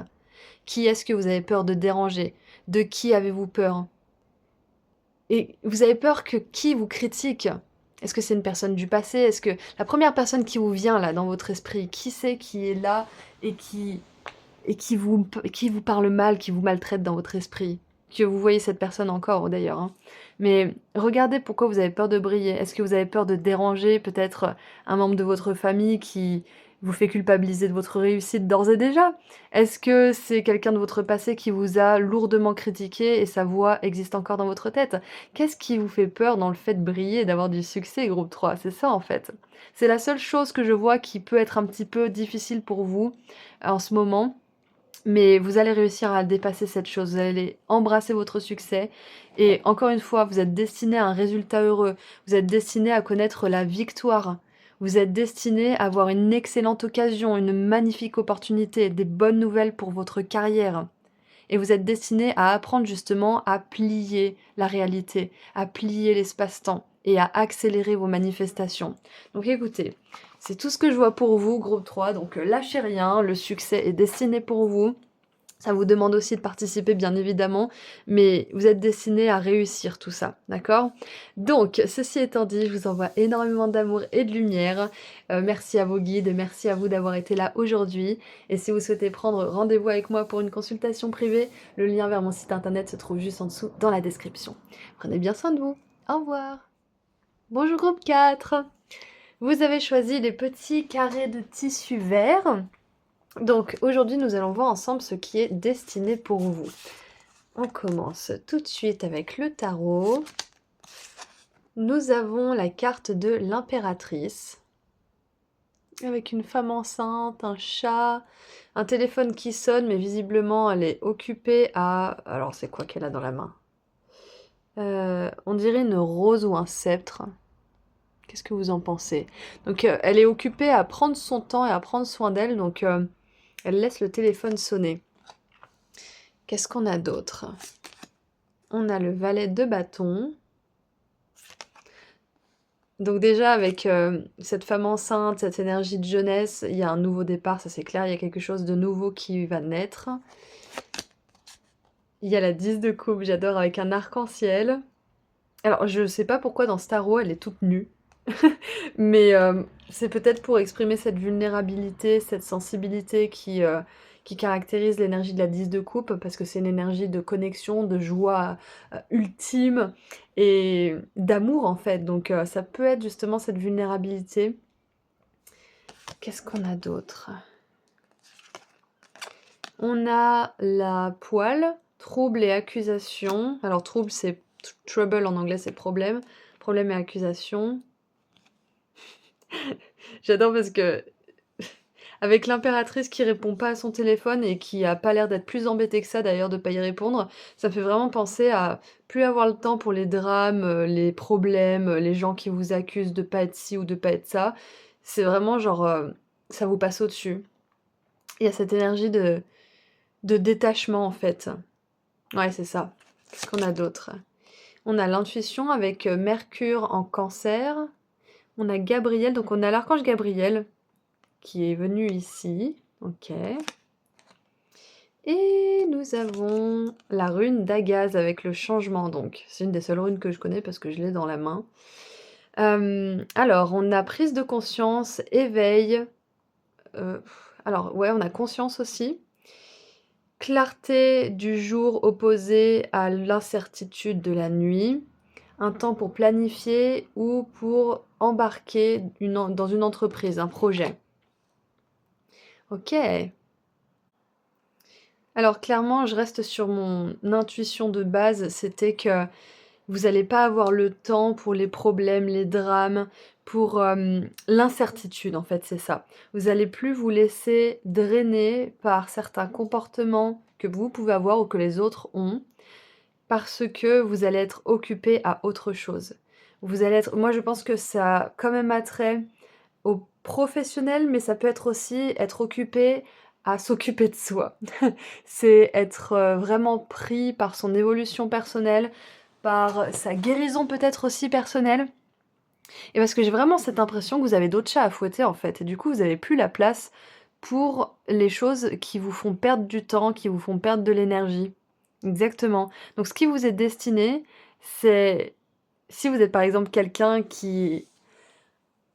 Speaker 1: Qui est-ce que vous avez peur de déranger? De qui avez-vous peur? Et vous avez peur que qui vous critique? Est-ce que c'est une personne du passé? Est-ce que la première personne qui vous vient là dans votre esprit, qui c'est qui est là et qui vous parle mal, qui vous maltraite dans votre esprit? Que vous voyez cette personne encore d'ailleurs, hein. Mais regardez pourquoi vous avez peur de briller. Est-ce que vous avez peur de déranger peut-être un membre de votre famille qui vous fait culpabiliser de votre réussite d'ores et déjà? Est-ce que c'est quelqu'un de votre passé qui vous a lourdement critiqué et sa voix existe encore dans votre tête? Qu'est-ce qui vous fait peur dans le fait de briller et d'avoir du succès, groupe 3? C'est ça en fait. C'est la seule chose que je vois qui peut être un petit peu difficile pour vous en ce moment. Mais vous allez réussir à dépasser cette chose, vous allez embrasser votre succès et encore une fois, vous êtes destiné à un résultat heureux, vous êtes destiné à connaître la victoire, vous êtes destiné à avoir une excellente occasion, une magnifique opportunité, des bonnes nouvelles pour votre carrière. Et vous êtes destiné à apprendre justement à plier la réalité, à plier l'espace-temps et à accélérer vos manifestations. Donc écoutez, c'est tout ce que je vois pour vous, groupe 3, donc lâchez rien, le succès est destiné pour vous. Ça vous demande aussi de participer, bien évidemment, mais vous êtes destiné à réussir tout ça, d'accord? Donc, ceci étant dit, je vous envoie énormément d'amour et de lumière. Merci à vos guides, merci à vous d'avoir été là aujourd'hui. Et si vous souhaitez prendre rendez-vous avec moi pour une consultation privée, le lien vers mon site internet se trouve juste en dessous dans la description. Prenez bien soin de vous. Au revoir. Bonjour groupe 4. Vous avez choisi les petits carrés de tissu vert. Donc aujourd'hui nous allons voir ensemble ce qui est destiné pour vous. On commence tout de suite avec le tarot. Nous avons la carte de l'impératrice. Avec une femme enceinte, un chat, un téléphone qui sonne mais visiblement elle est occupée à... Alors c'est quoi qu'elle a dans la main? On dirait une rose ou un sceptre. Qu'est-ce que vous en pensez? Donc elle est occupée à prendre son temps et à prendre soin d'elle, donc elle laisse le téléphone sonner. Qu'est-ce qu'on a d'autre? On a le valet de bâton. Donc déjà avec cette femme enceinte, cette énergie de jeunesse, il y a un nouveau départ, ça c'est clair, il y a quelque chose de nouveau qui va naître. Il y a la 10 de coupe, j'adore, avec un arc-en-ciel. Alors, je sais pas pourquoi dans ce tarot, elle est toute nue. Mais c'est peut-être pour exprimer cette vulnérabilité, cette sensibilité qui caractérise l'énergie de la 10 de coupe, parce que c'est une énergie de connexion, de joie ultime et d'amour en fait. Donc ça peut être justement cette vulnérabilité. Qu'est-ce qu'on a d'autre? On a la poêle, trouble et accusation. Alors trouble c'est trouble en anglais, c'est problème. Problème et accusation. J'adore parce que avec l'impératrice qui répond pas à son téléphone et qui a pas l'air d'être plus embêtée que ça d'ailleurs de pas y répondre, ça me fait vraiment penser à plus avoir le temps pour les drames, les problèmes, les gens qui vous accusent de pas être ci ou de pas être ça. C'est vraiment genre, ça vous passe au-dessus. Il y a cette énergie de détachement en fait. Ouais, c'est ça. Qu'est-ce qu'on a d'autre? On a l'intuition avec Mercure en Cancer. On a Gabriel, donc on a l'archange Gabriel qui est venu ici. Ok. Et nous avons la rune d'Agaz avec le changement, donc. C'est une des seules runes que je connais parce que je l'ai dans la main. Alors, on a prise de conscience, éveil. Alors, ouais, on a conscience aussi. Clarté du jour opposé à l'incertitude de la nuit. Un temps pour planifier ou pour embarquer dans une entreprise, un projet. Ok. Alors clairement, je reste sur mon intuition de base, c'était que vous allez pas avoir le temps pour les problèmes, les drames, pour, l'incertitude en fait, c'est ça. Vous allez plus vous laisser drainer par certains comportements que vous pouvez avoir ou que les autres ont, parce que vous allez être occupé à autre chose. Vous allez être moi je pense que ça a quand même attrait au professionnel, mais ça peut être aussi être occupé à s'occuper de soi. C'est être, vraiment pris par son évolution personnelle, par sa guérison peut-être aussi personnelle et parce que j'ai vraiment cette impression que vous avez d'autres chats à fouetter, en fait et du coup, vous avez plus la place pour les choses qui vous font perdre du temps, qui vous font perdre de l'énergie. Exactement. Donc ce qui vous est destiné, c'est si vous êtes, par exemple, quelqu'un qui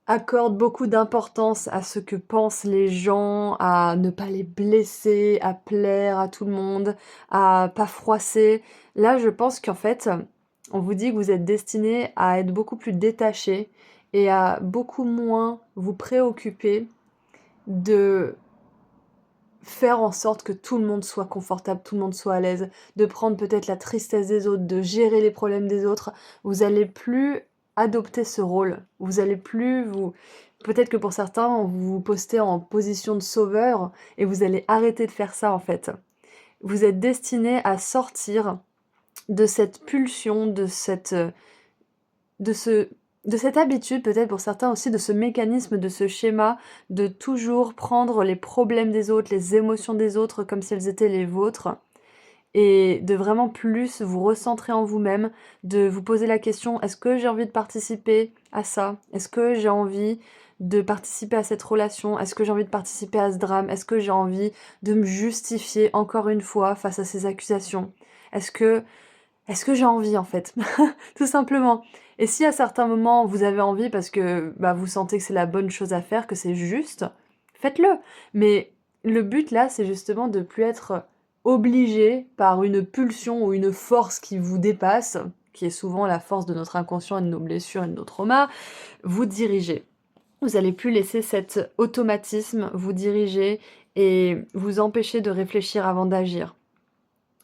Speaker 1: accorde beaucoup d'importance à ce que pensent les gens, à ne pas les blesser, à plaire à tout le monde, à pas froisser. Là, je pense qu'en fait, on vous dit que vous êtes destiné à être beaucoup plus détaché et à beaucoup moins vous préoccuper de faire en sorte que tout le monde soit confortable, tout le monde soit à l'aise, de prendre peut-être la tristesse des autres, de gérer les problèmes des autres. Vous allez plus adopter ce rôle. Vous allez plus vous... Peut-être que pour certains, vous vous postez en position de sauveur et vous allez arrêter de faire ça en fait. Vous êtes destiné à sortir de cette pulsion, de ce de cette habitude peut-être pour certains aussi, de ce mécanisme, de ce schéma, de toujours prendre les problèmes des autres, les émotions des autres comme si elles étaient les vôtres et de vraiment plus vous recentrer en vous-même, de vous poser la question: «Est-ce que j'ai envie de participer à ça? Est-ce que j'ai envie de participer à cette relation? Est-ce que j'ai envie de participer à ce drame? Est-ce que j'ai envie de me justifier encore une fois face à ces accusations? Est-ce que est-ce que j'ai envie en fait?» Tout simplement. Et si à certains moments vous avez envie parce que, bah, vous sentez que c'est la bonne chose à faire, que c'est juste, faites-le. Mais le but là, c'est justement de plus être obligé par une pulsion ou une force qui vous dépasse, qui est souvent la force de notre inconscient et de nos blessures et de nos traumas, vous diriger. Vous allez plus laisser cet automatisme vous diriger et vous empêcher de réfléchir avant d'agir.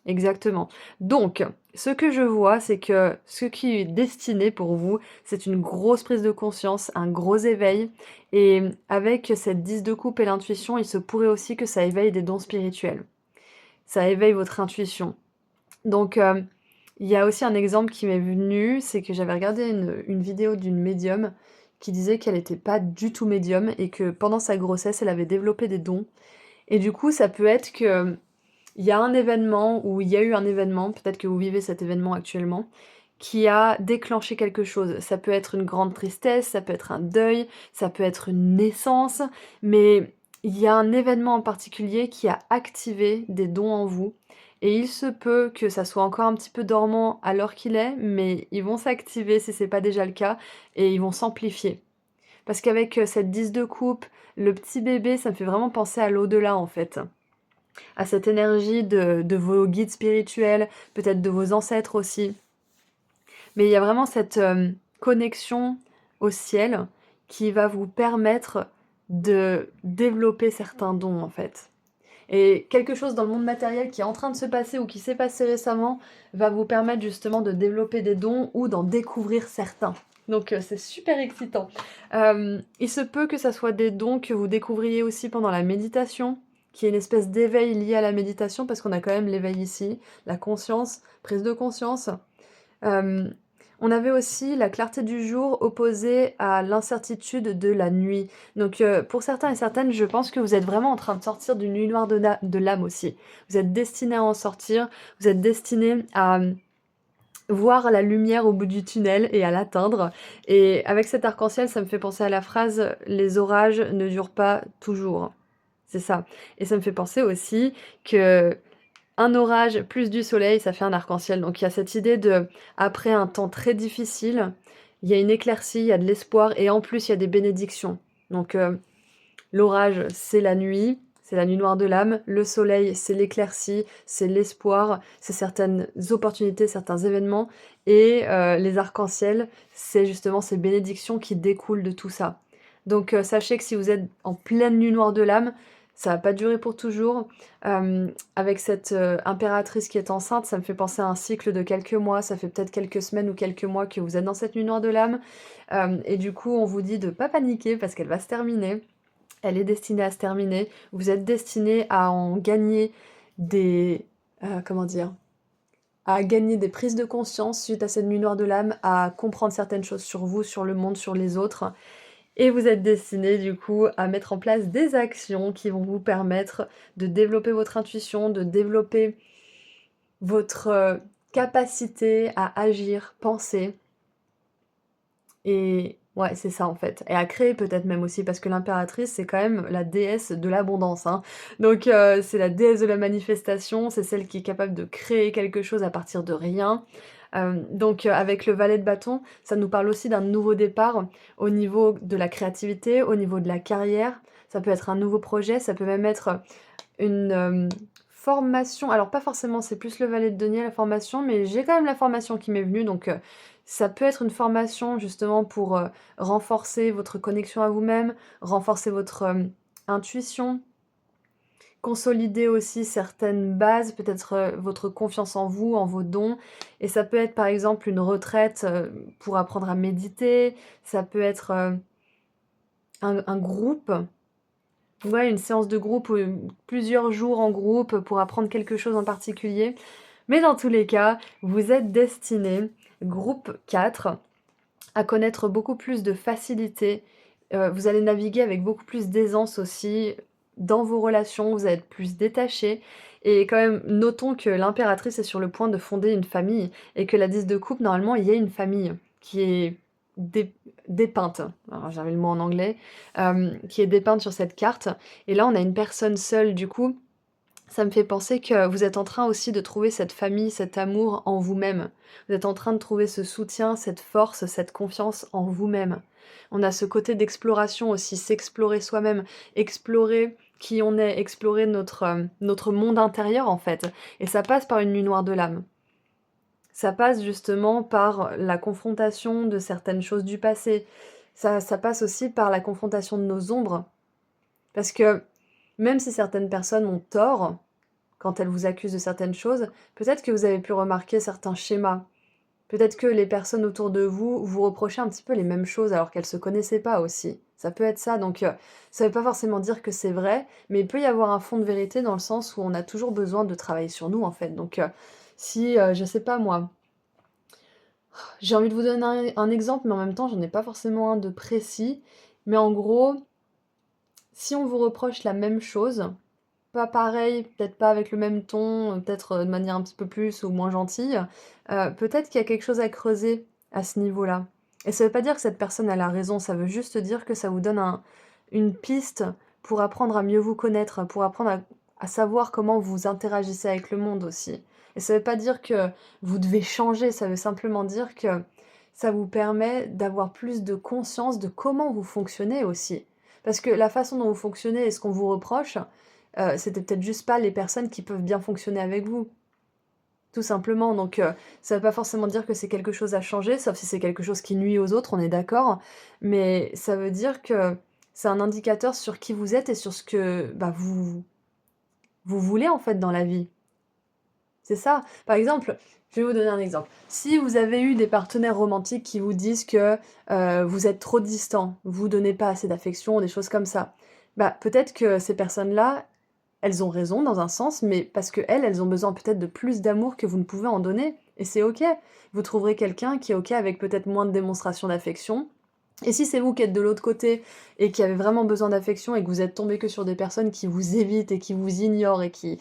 Speaker 1: Exactement. Donc, ce que je vois, c'est que ce qui est destiné pour vous, c'est une grosse prise de conscience, un gros éveil. Et avec cette 10 de coupe et l'intuition, il se pourrait aussi que ça éveille des dons spirituels. Ça éveille votre intuition. Donc, il y a aussi un exemple qui m'est venu, c'est que j'avais regardé une vidéo d'une médium qui disait qu'elle n'était pas du tout médium et que pendant sa grossesse, elle avait développé des dons. Et du coup, ça peut être que il y a un événement ou il y a eu un événement, peut-être que vous vivez cet événement actuellement, qui a déclenché quelque chose. Ça peut être une grande tristesse, ça peut être un deuil, ça peut être une naissance, mais il y a un événement en particulier qui a activé des dons en vous et il se peut que ça soit encore un petit peu dormant à l'heure qu'il est, mais ils vont s'activer si c'est pas déjà le cas et ils vont s'amplifier. Parce qu'avec, cette 10 de coupe, le petit bébé, ça me fait vraiment penser à l'au-delà, en fait. À cette énergie de vos guides spirituels, peut-être de vos ancêtres aussi. Mais il y a vraiment cette, connexion au ciel qui va vous permettre de développer certains dons, en fait. Et quelque chose dans le monde matériel qui est en train de se passer ou qui s'est passé récemment va vous permettre justement de développer des dons ou d'en découvrir certains. Donc c'est super excitant. Il se peut que ça soit des dons que vous découvriez aussi pendant la méditation, qui est une espèce d'éveil lié à la méditation, parce qu'on a quand même l'éveil ici, la conscience, prise de conscience. Hem, on avait aussi la clarté du jour opposée à l'incertitude de la nuit. Donc, pour certains et certaines, je pense que vous êtes vraiment en train de sortir d'une nuit noire de l'âme aussi. Vous êtes destinés à en sortir, vous êtes destinés à, voir la lumière au bout du tunnel et à l'atteindre. Et avec cet arc-en-ciel, ça me fait penser à la phrase: «Les orages ne durent pas toujours». C'est ça. Et ça me fait penser aussi que un orage plus du soleil, ça fait un arc-en-ciel. Donc il y a cette idée de, après un temps très difficile, il y a une éclaircie, il y a de l'espoir et en plus il y a des bénédictions. Donc l'orage, c'est la nuit noire de l'âme. Le soleil, c'est l'éclaircie, c'est l'espoir, c'est certaines opportunités, certains événements. Et les arcs-en-ciel, c'est justement ces bénédictions qui découlent de tout ça. Donc sachez que si vous êtes en pleine nuit noire de l'âme, ça va pas durer pour toujours. Avec cette impératrice qui est enceinte, ça me fait penser à un cycle de quelques mois. Ça fait peut-être quelques semaines ou quelques mois que vous êtes dans cette nuit noire de l'âme. Et du coup, on vous dit de pas paniquer parce qu'elle va se terminer. Elle est destinée à se terminer. Vous êtes destinés à en gagner des... comment dire? À gagner des prises de conscience suite à cette nuit noire de l'âme, à comprendre certaines choses sur vous, sur le monde, sur les autres. Et vous êtes destinés du coup à mettre en place des actions qui vont vous permettre de développer votre intuition, de développer votre capacité à agir, penser. Et ouais, c'est ça en fait. Et à créer peut-être même aussi, parce que l'impératrice, c'est quand même la déesse de l'abondance, hein. Donc c'est la déesse de la manifestation, c'est celle qui est capable de créer quelque chose à partir de rien. Donc avec le valet de bâton, ça nous parle aussi d'un nouveau départ au niveau de la créativité, au niveau de la carrière. Ça peut être un nouveau projet, ça peut même être une, formation. Alors pas forcément, c'est plus le valet de denier la formation, mais j'ai quand même la formation qui m'est venue, donc ça peut être une formation justement pour, renforcer votre connexion à vous-même, renforcer votre, intuition, consolider aussi certaines bases, peut-être, votre confiance en vous, en vos dons. Et ça peut être par exemple une retraite, pour apprendre à méditer, ça peut être, un groupe. Ouais, une séance de groupe, plusieurs jours en groupe pour apprendre quelque chose en particulier. Mais dans tous les cas, vous êtes destinés, groupe 4, à connaître beaucoup plus de facilité. Vous allez naviguer avec beaucoup plus d'aisance aussi dans vos relations, vous allez être plus détachés. Et quand même, notons que l'impératrice est sur le point de fonder une famille et que la 10 de coupe, normalement, il y a une famille qui est dé dépeinte. Alors j'avais le mot en anglais, qui est dépeinte sur cette carte. Et là, on a une personne seule, du coup, ça me fait penser que vous êtes en train aussi de trouver cette famille, cet amour en vous-même. Vous êtes en train de trouver ce soutien, cette force, cette confiance en vous-même. On a ce côté d'exploration aussi, s'explorer soi-même, explorer qui on est, explorer notre monde intérieur en fait. Et ça passe par une nuit noire de l'âme. Ça passe justement par la confrontation de certaines choses du passé. Ça passe aussi par la confrontation de nos ombres. Parce que même si certaines personnes ont tort, quand elles vous accusent de certaines choses, peut-être que vous avez pu remarquer certains schémas. Peut-être que les personnes autour de vous vous reprochaient un petit peu les mêmes choses alors qu'elles se connaissaient pas aussi. Ça peut être ça, donc ça veut pas forcément dire que c'est vrai, mais il peut y avoir un fond de vérité dans le sens où on a toujours besoin de travailler sur nous en fait. Donc si, je sais pas moi, j'ai envie de vous donner un exemple, mais en même temps j'en ai pas forcément un de précis, mais en gros, si on vous reproche la même chose, pas pareil, peut-être pas avec le même ton, peut-être, de manière un petit peu plus ou moins gentille, peut-être qu'il y a quelque chose à creuser à ce niveau-là. Et ça veut pas dire que cette personne elle a raison, ça veut juste dire que ça vous donne une piste pour apprendre à mieux vous connaître, pour apprendre à savoir comment vous interagissez avec le monde aussi. Et ça veut pas dire que vous devez changer, ça veut simplement dire que ça vous permet d'avoir plus de conscience de comment vous fonctionnez aussi. Parce que la façon dont vous fonctionnez et ce qu'on vous reproche, c'était peut-être juste pas les personnes qui peuvent bien fonctionner avec vous. Tout simplement, donc ça veut pas forcément dire que c'est quelque chose à changer, sauf si c'est quelque chose qui nuit aux autres, on est d'accord. Mais ça veut dire que c'est un indicateur sur qui vous êtes et sur ce que, bah, vous voulez en fait dans la vie. C'est ça. Par exemple, je vais vous donner un exemple. Si vous avez eu des partenaires romantiques qui vous disent que, vous êtes trop distants, vous donnez pas assez d'affection, des choses comme ça, bah, peut-être que ces personnes-là, elles ont raison dans un sens, mais parce qu'elles, elles ont besoin peut-être de plus d'amour que vous ne pouvez en donner, et c'est OK. Vous trouverez quelqu'un qui est OK avec peut-être moins de démonstration d'affection. Et si c'est vous qui êtes de l'autre côté et qui avez vraiment besoin d'affection et que vous êtes tombé que sur des personnes qui vous évitent et qui vous ignorent et qui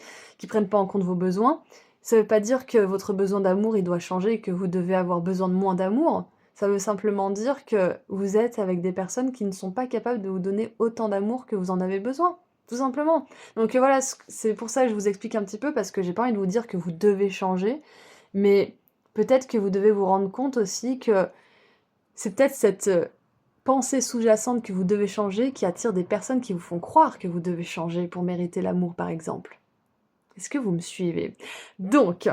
Speaker 1: prennent pas en compte vos besoins, ça veut pas dire que votre besoin d'amour, il doit changer et que vous devez avoir besoin de moins d'amour. Ça veut simplement dire que vous êtes avec des personnes qui ne sont pas capables de vous donner autant d'amour que vous en avez besoin, tout simplement. Donc voilà, c'est pour ça que je vous explique un petit peu, parce que j'ai pas envie de vous dire que vous devez changer, mais peut-être que vous devez vous rendre compte aussi que c'est peut-être cette pensée sous-jacente que vous devez changer qui attire des personnes qui vous font croire que vous devez changer pour mériter l'amour, par exemple. Est-ce que vous me suivez? Donc,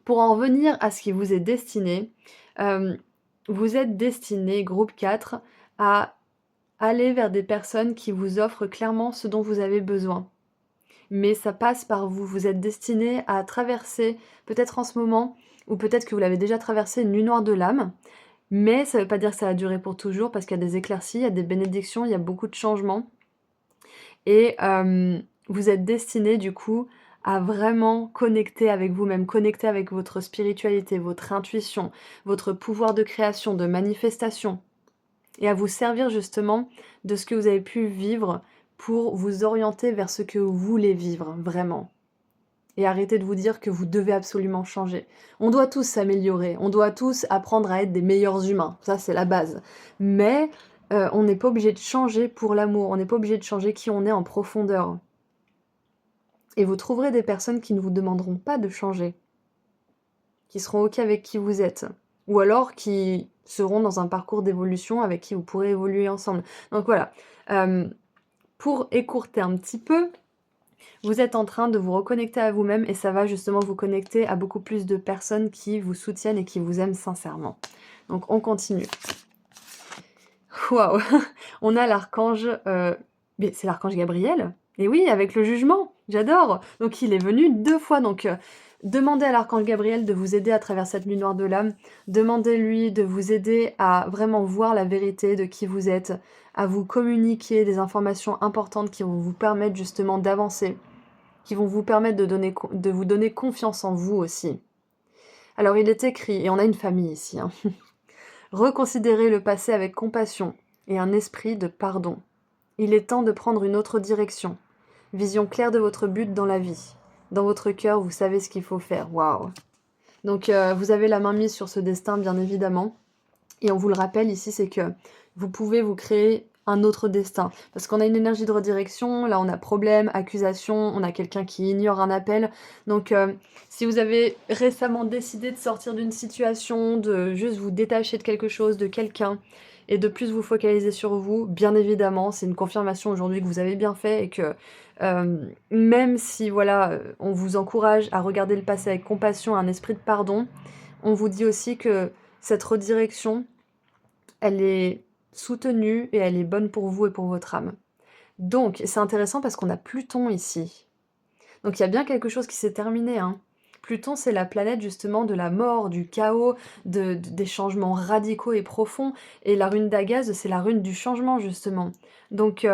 Speaker 1: pour en revenir à ce qui vous est destiné, vous êtes destiné, groupe 4, à aller vers des personnes qui vous offrent clairement ce dont vous avez besoin. Mais ça passe par vous. Vous êtes destiné à traverser, peut-être en ce moment, ou peut-être que vous l'avez déjà traversé, une nuit noire de l'âme. Mais ça veut pas dire que ça va durer pour toujours, parce qu'il y a des éclaircies, il y a des bénédictions, il y a beaucoup de changements. Et vous êtes destiné du coup à vraiment connecter avec vous-même, connecter avec votre spiritualité, votre intuition, votre pouvoir de création, de manifestation, et à vous servir justement de ce que vous avez pu vivre pour vous orienter vers ce que vous voulez vivre vraiment. Et arrêtez de vous dire que vous devez absolument changer. On doit tous s'améliorer, on doit tous apprendre à être des meilleurs humains, ça c'est la base. Mais on n'est pas obligé de changer pour l'amour, on n'est pas obligé de changer qui on est en profondeur. Et vous trouverez des personnes qui ne vous demanderont pas de changer, qui seront OK avec qui vous êtes, ou alors qui seront dans un parcours d'évolution avec qui vous pourrez évoluer ensemble. Donc voilà, pour écourter un petit peu, vous êtes en train de vous reconnecter à vous-même et ça va justement vous connecter à beaucoup plus de personnes qui vous soutiennent et qui vous aiment sincèrement. Donc on continue. Waouh! On a l'archange, mais c'est l'archange Gabriel. Et oui, avec le jugement, j'adore! Donc il est venu 2 fois, donc demandez à l'archange Gabriel de vous aider à travers cette nuit noire de l'âme. Demandez-lui de vous aider à vraiment voir la vérité de qui vous êtes, à vous communiquer des informations importantes qui vont vous permettre justement d'avancer, qui vont vous permettre de vous donner confiance en vous aussi. Alors il est écrit, et on a une famille ici, hein. Reconsidérez le passé avec compassion et un esprit de pardon. Il est temps de prendre une autre direction. Vision claire de votre but dans la vie. Dans votre cœur, vous savez ce qu'il faut faire. Waouh! Donc vous avez la main mise sur ce destin, bien évidemment. Et on vous le rappelle ici, c'est que vous pouvez vous créer un autre destin. Parce qu'on a une énergie de redirection, là on a problème, accusation, on a quelqu'un qui ignore un appel. Donc si vous avez récemment décidé de sortir d'une situation, de juste vous détacher de quelque chose, de quelqu'un, et de plus vous focaliser sur vous, bien évidemment, c'est une confirmation aujourd'hui que vous avez bien fait et que même si voilà, on vous encourage à regarder le passé avec compassion, un esprit de pardon, on vous dit aussi que cette redirection, elle est soutenue et elle est bonne pour vous et pour votre âme. Donc, c'est intéressant parce qu'on a Pluton ici. Donc il y a bien quelque chose qui s'est terminé, hein. Pluton, c'est la planète justement de la mort, du chaos, des changements radicaux et profonds. Et la rune d'Agaz, c'est la rune du changement, justement. Donc,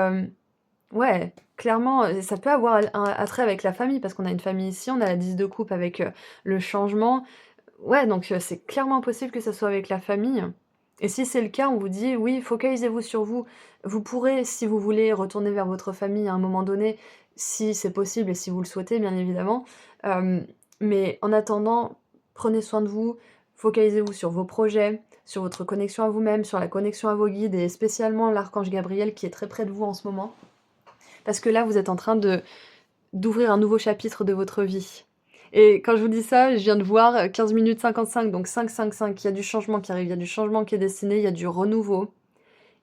Speaker 1: ouais, clairement, ça peut avoir un attrait avec la famille, parce qu'on a une famille ici, on a la 10 de coupe avec le changement. Ouais, donc c'est clairement possible que ça soit avec la famille. Et si c'est le cas, on vous dit: «Oui, focalisez-vous sur vous». Vous pourrez, si vous voulez, retourner vers votre famille à un moment donné, si c'est possible et si vous le souhaitez, bien évidemment. Mais en attendant, prenez soin de vous, focalisez-vous sur vos projets, sur votre connexion à vous-même, sur la connexion à vos guides et spécialement l'archange Gabriel qui est très près de vous en ce moment. Parce que là, vous êtes en train d'ouvrir un nouveau chapitre de votre vie. Et quand je vous dis ça, je viens de voir 15 minutes 55, donc 5, 5, 5. Il y a du changement qui arrive, il y a du changement qui est destiné, il y a du renouveau.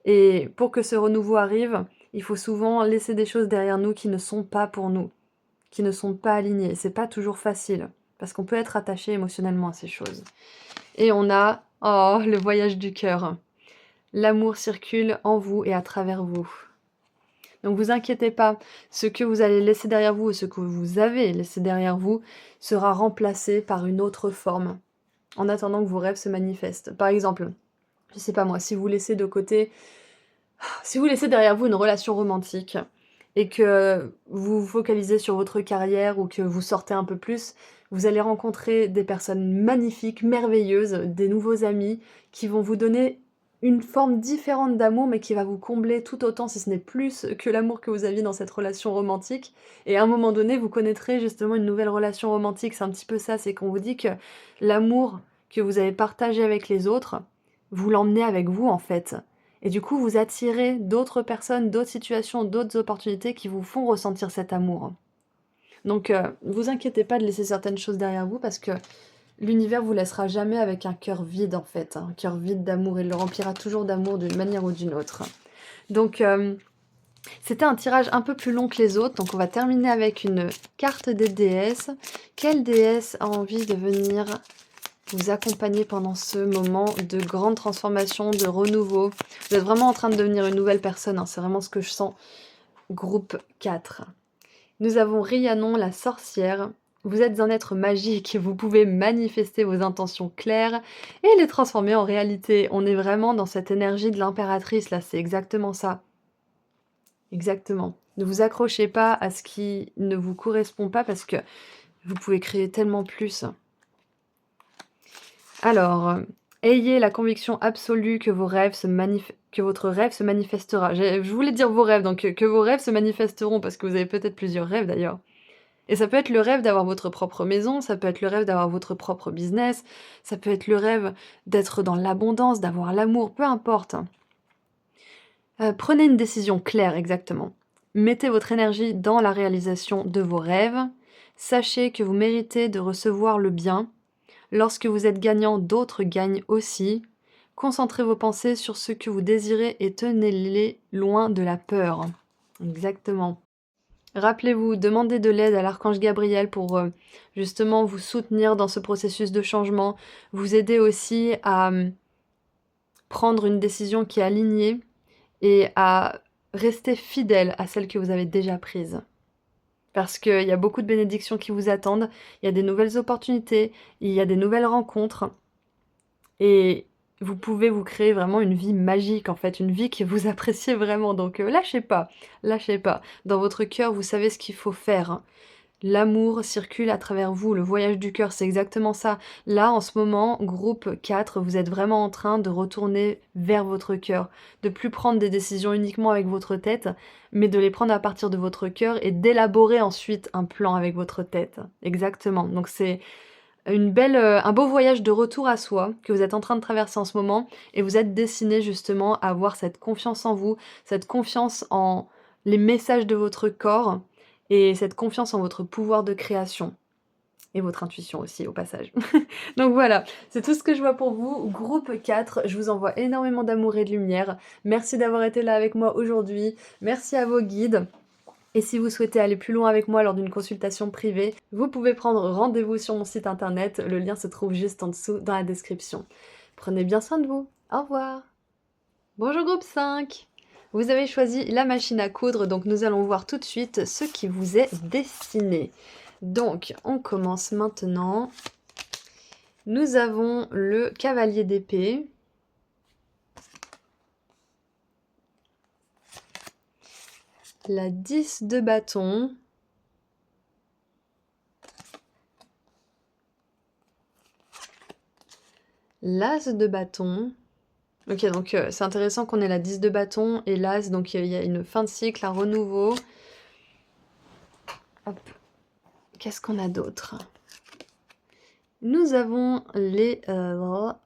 Speaker 1: Et pour que ce renouveau arrive, il faut souvent laisser des choses derrière nous qui ne sont pas pour nous, qui ne sont pas alignées. C'est pas toujours facile, parce qu'on peut être attaché émotionnellement à ces choses. Et on a, oh, le voyage du cœur. L'amour circule en vous et à travers vous. Donc vous inquiétez pas, ce que vous allez laisser derrière vous et ce que vous avez laissé derrière vous sera remplacé par une autre forme, en attendant que vos rêves se manifestent. Par exemple, je sais pas moi, si vous laissez derrière vous une relation romantique et que vous vous focalisez sur votre carrière ou que vous sortez un peu plus, vous allez rencontrer des personnes magnifiques, merveilleuses, des nouveaux amis qui vont vous donner une forme différente d'amour, mais qui va vous combler tout autant, si ce n'est plus, que l'amour que vous aviez dans cette relation romantique. Et à un moment donné, vous connaîtrez justement une nouvelle relation romantique. C'est un petit peu ça, c'est qu'on vous dit que l'amour que vous avez partagé avec les autres, vous l'emmenez avec vous en fait. Et du coup, vous attirez d'autres personnes, d'autres situations, d'autres opportunités qui vous font ressentir cet amour. Donc, vous inquiétez pas de laisser certaines choses derrière vous parce que l'univers vous laissera jamais avec un cœur vide en fait, un cœur vide d'amour, il le remplira toujours d'amour d'une manière ou d'une autre. Donc c'était un tirage un peu plus long que les autres, donc on va terminer avec une carte des déesses. Quelle déesse a envie de venir vous accompagner pendant ce moment de grande transformation, de renouveau? Vous êtes vraiment en train de devenir une nouvelle personne, hein, c'est vraiment ce que je sens. Groupe 4. Nous avons Rhiannon, la sorcière. Vous êtes un être magique, vous pouvez manifester vos intentions claires et les transformer en réalité. On est vraiment dans cette énergie de l'impératrice, là, c'est exactement ça. Exactement. Ne vous accrochez pas à ce qui ne vous correspond pas parce que vous pouvez créer tellement plus. Alors, ayez la conviction absolue que que votre rêve se manifestera. Je voulais dire vos rêves, donc que vos rêves se manifesteront parce que vous avez peut-être plusieurs rêves d'ailleurs. Et ça peut être le rêve d'avoir votre propre maison, ça peut être le rêve d'avoir votre propre business, ça peut être le rêve d'être dans l'abondance, d'avoir l'amour, peu importe. Prenez une décision claire, exactement. Mettez votre énergie dans la réalisation de vos rêves. Sachez que vous méritez de recevoir le bien. Lorsque vous êtes gagnant, d'autres gagnent aussi. Concentrez vos pensées sur ce que vous désirez et tenez-les loin de la peur. Exactement. Rappelez-vous, demandez de l'aide à l'archange Gabriel pour justement vous soutenir dans ce processus de changement, vous aider aussi à prendre une décision qui est alignée et à rester fidèle à celle que vous avez déjà prise. Parce qu'il y a beaucoup de bénédictions qui vous attendent, il y a des nouvelles opportunités, il y a des nouvelles rencontres et vous pouvez vous créer vraiment une vie magique en fait, une vie que vous appréciez vraiment. Donc lâchez pas, lâchez pas. Dans votre cœur, vous savez ce qu'il faut faire, hein. L'amour circule à travers vous, le voyage du cœur, c'est exactement ça. Là, en ce moment, groupe 4, vous êtes vraiment en train de retourner vers votre cœur, de plus prendre des décisions uniquement avec votre tête, mais de les prendre à partir de votre cœur et d'élaborer ensuite un plan avec votre tête. Exactement. Donc c'est un beau voyage de retour à soi que vous êtes en train de traverser en ce moment et vous êtes destiné justement à avoir cette confiance en vous, cette confiance en les messages de votre corps et cette confiance en votre pouvoir de création. Et votre intuition aussi, au passage. Donc voilà, c'est tout ce que je vois pour vous. Groupe 4, je vous envoie énormément d'amour et de lumière. Merci d'avoir été là avec moi aujourd'hui. Merci à vos guides. Et si vous souhaitez aller plus loin avec moi lors d'une consultation privée, vous pouvez prendre rendez-vous sur mon site internet. Le lien se trouve juste en dessous dans la description. Prenez bien soin de vous. Au revoir. Bonjour groupe 5. Vous avez choisi la machine à coudre, donc nous allons voir tout de suite ce qui vous est destiné. Donc, on commence maintenant. Nous avons le cavalier d'épée. La 10 de bâton. L'as de bâton. Ok, donc c'est intéressant qu'on ait la 10 de bâton et l'as, donc il y a une fin de cycle, un renouveau. Hop. Qu'est-ce qu'on a d'autre? Nous avons les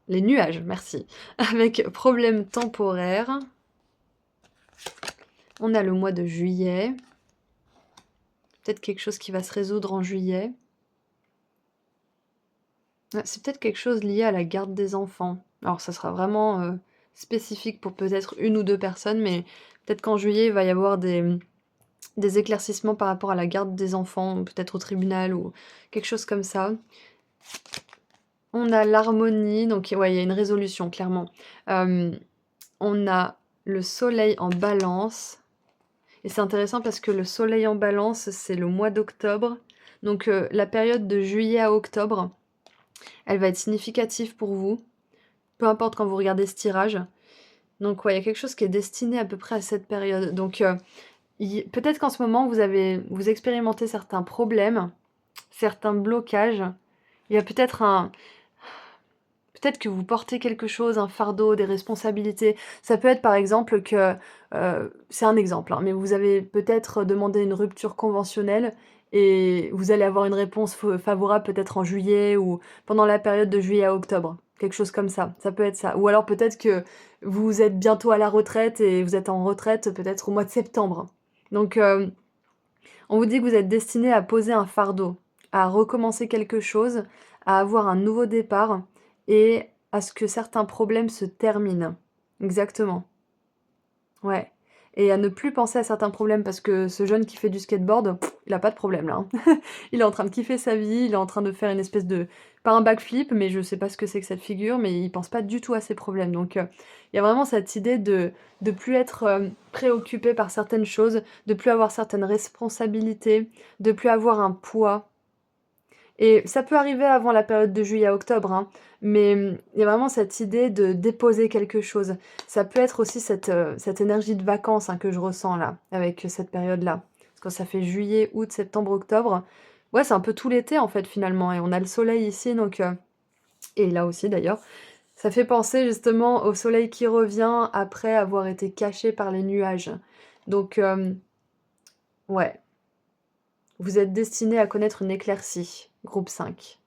Speaker 1: nuages, merci, avec problème temporaire. On a le mois de juillet. Peut-être quelque chose qui va se résoudre en juillet. Ah, c'est peut-être quelque chose lié à la garde des enfants. Alors ça sera vraiment, spécifique pour peut-être une ou 2 personnes, mais peut-être qu'en juillet, il va y avoir des éclaircissements par rapport à la garde des enfants, peut-être au tribunal ou quelque chose comme ça. On a l'harmonie, donc ouais, il y a une résolution clairement. Hem, on a le soleil en balance et c'est intéressant parce que le soleil en balance, c'est le mois d'octobre. Donc la période de juillet à octobre, elle va être significative pour vous, peu importe quand vous regardez ce tirage. Donc ouais, il y a quelque chose qui est destiné à peu près à cette période. Donc peut-être qu'en ce moment, vous expérimentez certains problèmes, certains blocages. Il y a peut-être que vous portez quelque chose, un fardeau, des responsabilités. Ça peut être par exemple que, c'est un exemple, hein, mais vous avez peut-être demandé une rupture conventionnelle et vous allez avoir une réponse favorable peut-être en juillet ou pendant la période de juillet à octobre. Quelque chose comme ça peut être ça. Ou alors peut-être que vous êtes bientôt à la retraite et vous êtes en retraite peut-être au mois de septembre. Donc, on vous dit que vous êtes destiné à poser un fardeau, à recommencer quelque chose, à avoir un nouveau départ et à ce que certains problèmes se terminent. Exactement. Ouais. Et à ne plus penser à certains problèmes parce que ce jeune qui fait du skateboard, il a pas de problème là, hein. Il est en train de kiffer sa vie, il est en train de faire une espèce de pas un backflip, mais je sais pas ce que c'est que cette figure, mais il pense pas du tout à ses problèmes. Donc il y a vraiment cette idée de plus être, préoccupé par certaines choses, de plus avoir certaines responsabilités, de plus avoir un poids. Et ça peut arriver avant la période de juillet à octobre, hein, mais il y a vraiment cette idée de déposer quelque chose. Ça peut être aussi cette énergie de vacances, hein, que je ressens là, avec cette période-là. Parce que ça fait juillet, août, septembre, octobre. Ouais, c'est un peu tout l'été en fait finalement et on a le soleil ici donc et là aussi d'ailleurs. Ça fait penser justement au soleil qui revient après avoir été caché par les nuages. Donc ouais, vous êtes destiné à connaître une éclaircie, groupe 5.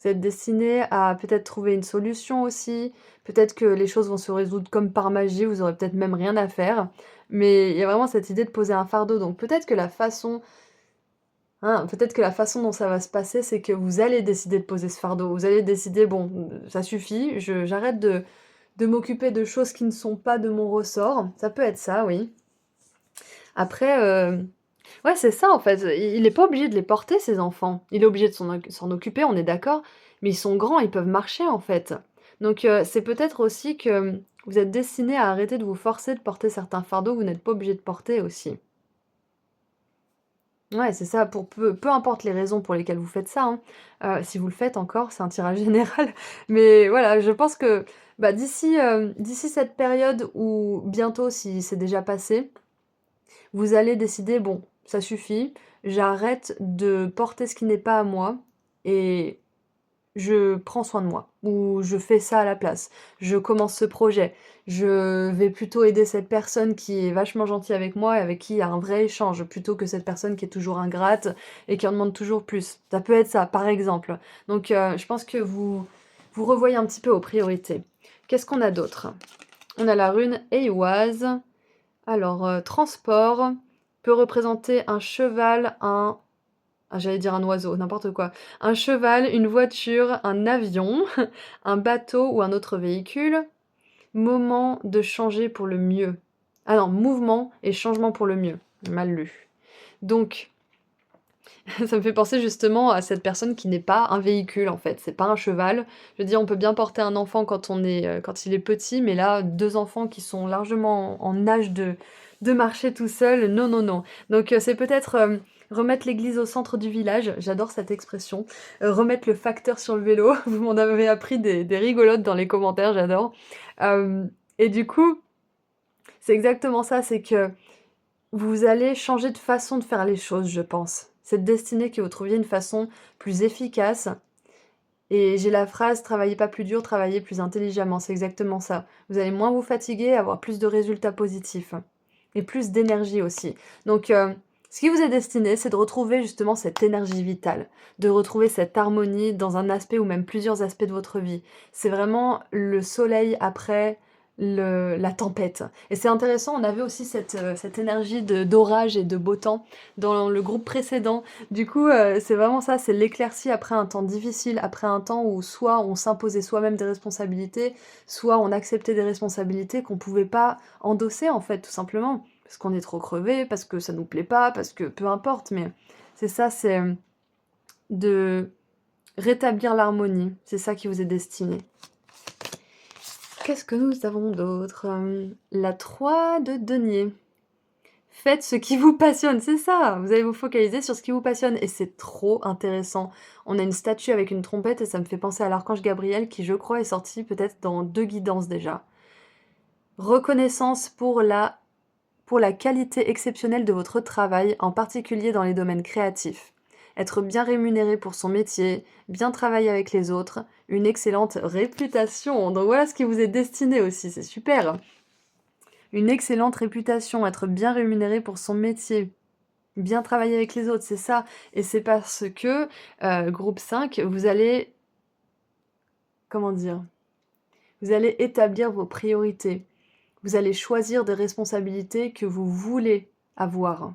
Speaker 1: Vous êtes destiné à peut-être trouver une solution aussi, peut-être que les choses vont se résoudre comme par magie, vous aurez peut-être même rien à faire, mais il y a vraiment cette idée de poser un fardeau, donc peut-être que la façon dont ça va se passer, c'est que vous allez décider de poser ce fardeau. Vous allez décider: «Bon, ça suffit, je j'arrête de m'occuper de choses qui ne sont pas de mon ressort». Ça peut être ça, oui. Après, ouais, c'est ça en fait, il est pas obligé de les porter ses enfants. Il est obligé de s'en occuper, on est d'accord, mais ils sont grands, ils peuvent marcher en fait. Donc c'est peut-être aussi que, vous êtes destinés à arrêter de vous forcer de porter certains fardeaux que vous n'êtes pas obligés de porter aussi. Ouais, c'est ça, pour peu importe les raisons pour lesquelles vous faites ça, hein. Si vous le faites encore, c'est un tirage général. Mais voilà, je pense que, bah, d'ici cette période ou bientôt si c'est déjà passé, vous allez décider: «Bon, ça suffit, j'arrête de porter ce qui n'est pas à moi et je prends soin de moi» ou «Je fais ça à la place. Je commence ce projet. Je vais plutôt aider cette personne qui est vachement gentille avec moi et avec qui il y a un vrai échange, plutôt que cette personne qui est toujours ingrate et qui en demande toujours plus». Ça peut être ça, par exemple. Donc je pense que vous revoyez un petit peu vos priorités. Qu'est-ce qu'on a d'autre? On a la rune Eiwaz. Alors, transport peut représenter un cheval, j'allais dire un oiseau, n'importe quoi. Un cheval, une voiture, un avion, un bateau ou un autre véhicule. Moment de changer pour le mieux. Ah non, mouvement et changement pour le mieux. Mal lu. Donc, ça me fait penser justement à cette personne qui n'est pas un véhicule en fait, c'est pas un cheval. Je veux dire, on peut bien porter un enfant quand il est petit, mais là, 2 enfants qui sont largement en âge de marcher tout seuls, non, non, non. Donc c'est peut-être, remettre l'église au centre du village, j'adore cette expression. Remettre le facteur sur le vélo, vous m'en avez appris des rigolotes dans les commentaires, j'adore. Et du coup, c'est exactement ça, c'est que vous allez changer de façon de faire les choses, je pense. C'est destiné que vous trouviez une façon plus efficace et j'ai la phrase: «Travaillez pas plus dur, travaillez plus intelligemment». C'est exactement ça. Vous allez moins vous fatiguer, avoir plus de résultats positifs et plus d'énergie aussi. Donc ce qui vous est destiné, c'est de retrouver justement cette énergie vitale, de retrouver cette harmonie dans un aspect ou même plusieurs aspects de votre vie. C'est vraiment le soleil après la tempête. Et c'est intéressant, on avait aussi cette énergie d'orage et de beau temps dans le groupe précédent. Du coup, c'est vraiment ça, c'est l'éclaircie après un temps difficile, après un temps où soit on s'imposait soi-même des responsabilités, soit on acceptait des responsabilités qu'on pouvait pas endosser en fait, tout simplement. Parce qu'on est trop crevé, parce que ça nous plaît pas, parce que peu importe, mais c'est ça, c'est de rétablir l'harmonie. C'est ça qui vous est destiné. Qu'est-ce que nous avons d'autre? La 3 de denier. Faites ce qui vous passionne, c'est ça! Vous allez vous focaliser sur ce qui vous passionne et c'est trop intéressant. On a une statue avec une trompette et ça me fait penser à l'archange Gabriel qui, je crois, est sorti peut-être dans 2 guidances déjà. Reconnaissance pour la qualité exceptionnelle de votre travail, en particulier dans les domaines créatifs. Être bien rémunéré pour son métier, bien travailler avec les autres, une excellente réputation. Donc voilà ce qui vous est destiné aussi, c'est super. Une excellente réputation, être bien rémunéré pour son métier, bien travailler avec les autres, c'est ça. Et c'est parce que, groupe 5, vous allez, comment dire? Vous allez établir vos priorités. Vous allez choisir des responsabilités que vous voulez avoir.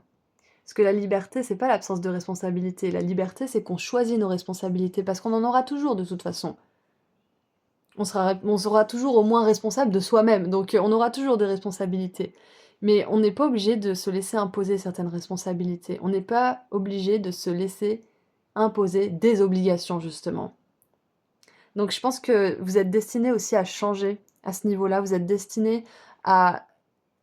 Speaker 1: Parce que la liberté, c'est pas l'absence de responsabilité. La liberté, c'est qu'on choisit nos responsabilités, parce qu'on en aura toujours de toute façon. On sera toujours au moins responsable de soi-même, donc on aura toujours des responsabilités. Mais on n'est pas obligé de se laisser imposer certaines responsabilités. On n'est pas obligé de se laisser imposer des obligations, justement. Donc je pense que vous êtes destiné aussi à changer à ce niveau-là. Vous êtes destiné à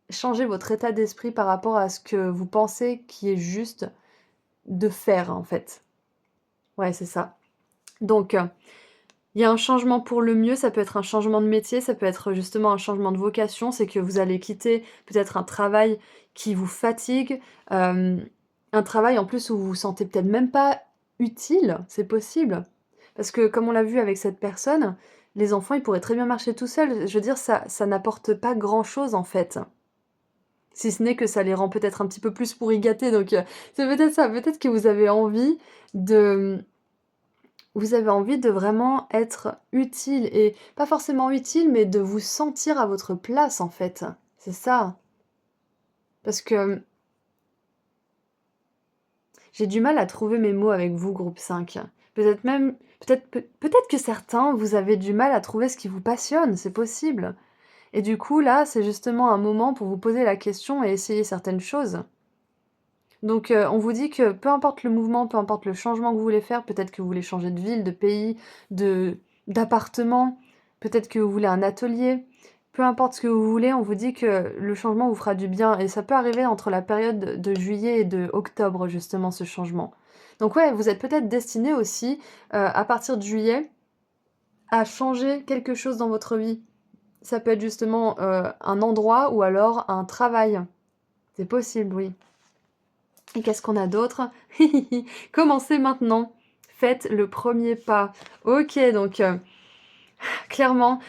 Speaker 1: changer votre état d'esprit par rapport à ce que vous pensez qui est juste de faire, en fait. Ouais, c'est ça. Donc, il y a un changement pour le mieux, ça peut être un changement de métier, ça peut être justement un changement de vocation, c'est que vous allez quitter peut-être un travail qui vous fatigue, un travail en plus où vous vous sentez peut-être même pas utile, c'est possible. Parce que comme on l'a vu avec cette personne, les enfants, ils pourraient très bien marcher tout seuls. Je veux dire, ça n'apporte pas grand-chose en fait. Si ce n'est que ça les rend peut-être un petit peu plus pourri gâtés, donc c'est peut-être ça. Peut-être que de vous avez envie de vraiment être utile et pas forcément utile, mais de vous sentir à votre place, en fait. C'est ça. Parce que j'ai du mal à trouver mes mots avec vous, groupe 5. Peut-être même, peut-être que certains, vous avez du mal à trouver ce qui vous passionne, c'est possible. Et du coup, là, c'est justement un moment pour vous poser la question et essayer certaines choses. Donc, on vous dit que peu importe le mouvement, peu importe le changement que vous voulez faire, peut-être que vous voulez changer de ville, de pays, d'appartement, peut-être que vous voulez un atelier, peu importe ce que vous voulez, on vous dit que le changement vous fera du bien et ça peut arriver entre la période de juillet et de octobre justement, ce changement. Donc ouais, vous êtes peut-être destiné aussi, à partir de juillet, à changer quelque chose dans votre vie. Ça peut être justement, un endroit ou alors un travail. C'est possible, oui. Et qu'est-ce qu'on a d'autre? Commencez maintenant. Faites le premier pas. Ok, donc clairement,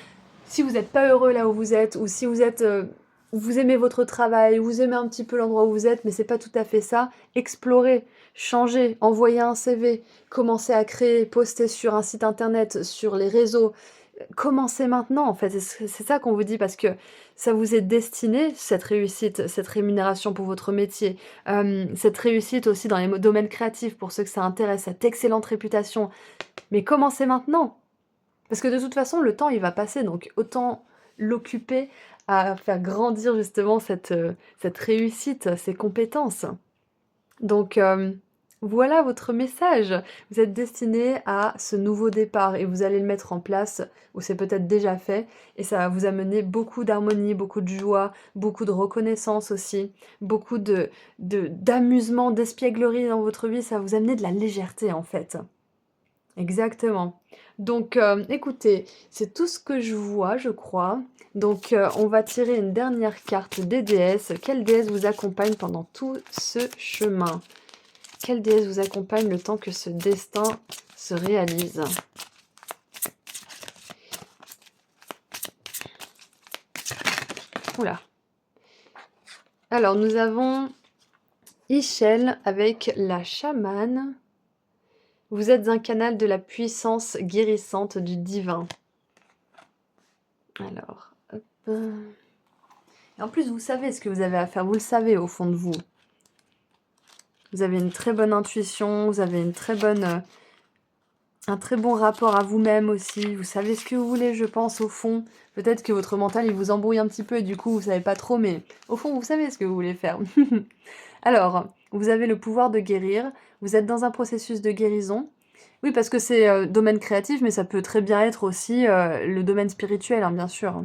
Speaker 1: si vous n'êtes pas heureux là où vous êtes, ou si vous êtes, vous aimez votre travail, vous aimez un petit peu l'endroit où vous êtes, mais c'est pas tout à fait ça, explorez, changez, envoyez un CV, commencez à créer, postez sur un site internet, sur les réseaux, commencez maintenant en fait, c'est ça qu'on vous dit parce que ça vous est destiné, cette réussite, cette rémunération pour votre métier, cette réussite aussi dans les domaines créatifs pour ceux que ça intéresse, cette excellente réputation. Mais commencez maintenant! Parce que de toute façon, le temps il va passer, donc autant l'occuper à faire grandir justement cette réussite, ces compétences. Donc voilà votre message. Vous êtes destiné à ce nouveau départ et vous allez le mettre en place, ou c'est peut-être déjà fait, et ça va vous amener beaucoup d'harmonie, beaucoup de joie, beaucoup de reconnaissance aussi, beaucoup d'amusement, d'espièglerie dans votre vie, ça va vous amener de la légèreté en fait. Exactement. Donc écoutez, c'est tout ce que je vois, je crois. Donc on va tirer une dernière carte des déesses. Quelle déesse vous accompagne pendant tout ce chemin? Quelle déesse vous accompagne le temps que ce destin se réalise? Oula. Alors, nous avons Ischel avec la chamane. Vous êtes un canal de la puissance guérissante du divin. Alors, hop. Et en plus, vous savez ce que vous avez à faire, vous le savez au fond de vous. Vous avez une très bonne intuition, vous avez une très bonne, un très bon rapport à vous-même aussi. Vous savez ce que vous voulez, je pense, au fond. Peut-être que votre mental, il vous embrouille un petit peu et du coup, vous savez pas trop, mais au fond, vous savez ce que vous voulez faire. Alors, vous avez le pouvoir de guérir. Vous êtes dans un processus de guérison. Oui, parce que c'est domaine créatif, mais ça peut très bien être aussi le domaine spirituel, hein, bien sûr.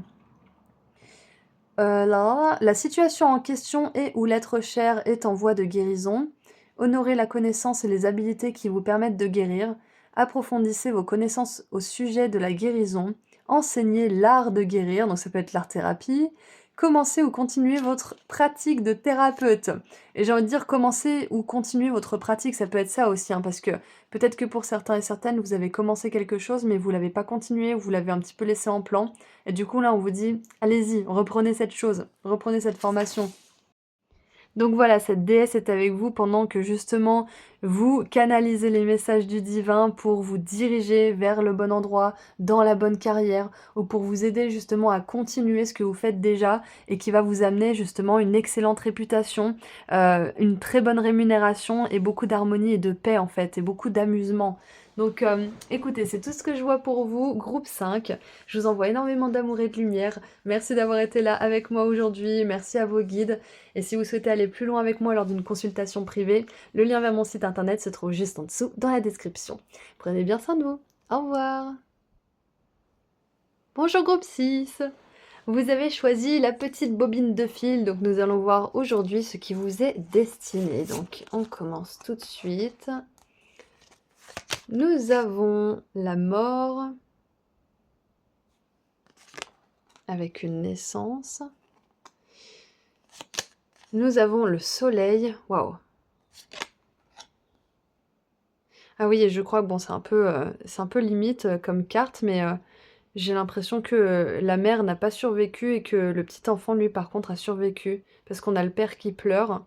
Speaker 1: Là, la situation en question est où l'être cher est en voie de guérison. Honorez la connaissance et les habilités qui vous permettent de guérir. Approfondissez vos connaissances au sujet de la guérison. Enseignez l'art de guérir, donc ça peut être l'art-thérapie. Commencez ou continuez votre pratique de thérapeute. Et j'ai envie de dire commencez ou continuez votre pratique, ça peut être ça aussi, hein, parce que peut-être que pour certains et certaines, vous avez commencé quelque chose, mais vous l'avez pas continué, ou vous l'avez un petit peu laissé en plan. Et du coup, là, on vous dit, allez-y, reprenez cette chose, reprenez cette formation. Donc voilà, cette déesse est avec vous pendant que justement vous canalisez les messages du divin pour vous diriger vers le bon endroit, dans la bonne carrière, ou pour vous aider justement à continuer ce que vous faites déjà et qui va vous amener justement une excellente réputation, une très bonne rémunération et beaucoup d'harmonie et de paix en fait, et beaucoup d'amusement. Donc écoutez, c'est tout ce que je vois pour vous, groupe 5. Je vous envoie énormément d'amour et de lumière. Merci d'avoir été là avec moi aujourd'hui, merci à vos guides. Et si vous souhaitez aller plus loin avec moi lors d'une consultation privée, le lien vers mon site internet se trouve juste en dessous dans la description. Prenez bien soin de vous. Au revoir. Bonjour groupe 6. Vous avez choisi la petite bobine de fil, donc nous allons voir aujourd'hui ce qui vous est destiné. Donc on commence tout de suite. Nous avons la mort avec une naissance. Nous avons le soleil. Waouh. Ah oui, et je crois que bon, c'est un peu limite comme carte, mais j'ai l'impression que la mère n'a pas survécu et que le petit enfant, lui, par contre, a survécu. Parce qu'on a le père qui pleure.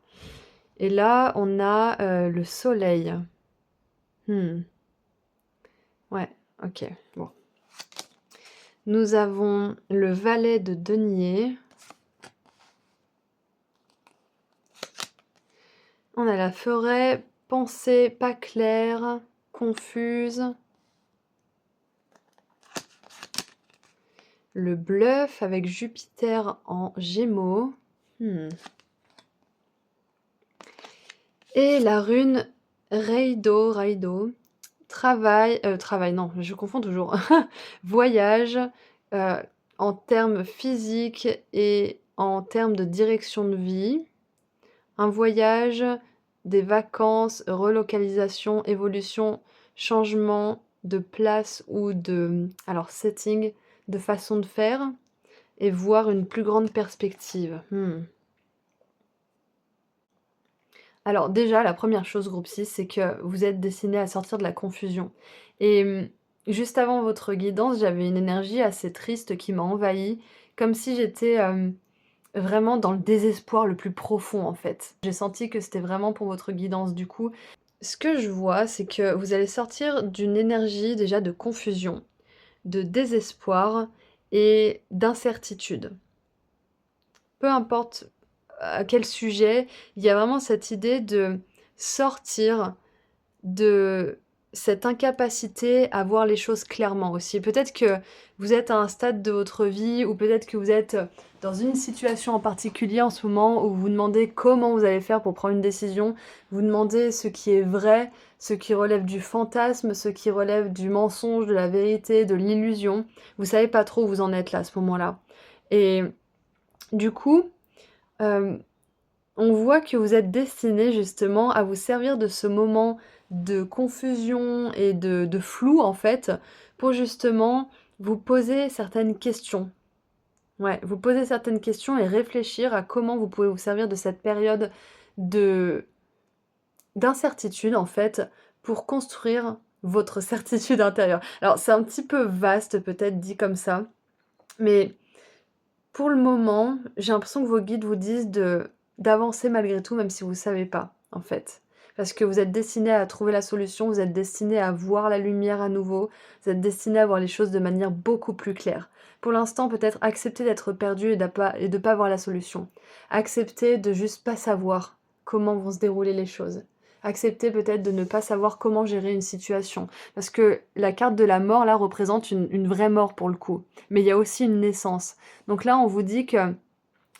Speaker 1: Et là, on a le soleil. Hmm. Ouais, ok, bon. Nous avons le valet de denier. On a la forêt, pensée pas claire, confuse. Le bluff avec Jupiter en Gémeaux. Et la rune Raido. Travail, non, je confonds toujours. Voyage, en termes physiques et en termes de direction de vie. Un voyage, des vacances, relocalisation, évolution, changement de place ou de, alors setting, de façon de faire et voir une plus grande perspective. Alors déjà, la première chose, groupe 6, c'est que vous êtes destiné à sortir de la confusion. Et juste avant votre guidance, j'avais une énergie assez triste qui m'a envahie, comme si j'étais vraiment dans le désespoir le plus profond en fait. J'ai senti que c'était vraiment pour votre guidance du coup. Ce que je vois, c'est que vous allez sortir d'une énergie déjà de confusion, de désespoir et d'incertitude. Peu importe à quel sujet, il y a vraiment cette idée de sortir de cette incapacité à voir les choses clairement aussi. Peut-être que vous êtes à un stade de votre vie ou peut-être que vous êtes dans une situation en particulier en ce moment où vous vous demandez comment vous allez faire pour prendre une décision, vous demandez ce qui est vrai, ce qui relève du fantasme, ce qui relève du mensonge, de la vérité, de l'illusion. Vous savez pas trop où vous en êtes là à ce moment-là. Et du coup, on voit que vous êtes destiné justement à vous servir de ce moment de confusion et de flou en fait, pour justement vous poser certaines questions. Ouais, vous poser certaines questions et réfléchir à comment vous pouvez vous servir de cette période de d'incertitude en fait, pour construire votre certitude intérieure. Alors c'est un petit peu vaste peut-être dit comme ça, mais pour le moment, j'ai l'impression que vos guides vous disent d'avancer malgré tout, même si vous savez pas, en fait. Parce que vous êtes destiné à trouver la solution, vous êtes destiné à voir la lumière à nouveau, vous êtes destiné à voir les choses de manière beaucoup plus claire. Pour l'instant, peut-être accepter d'être perdu et de pas voir la solution. Accepter de juste pas savoir comment vont se dérouler les choses. Accepter peut-être de ne pas savoir comment gérer une situation. Parce que la carte de la mort, là, représente une vraie mort pour le coup. Mais il y a aussi une naissance. Donc là, on vous dit que,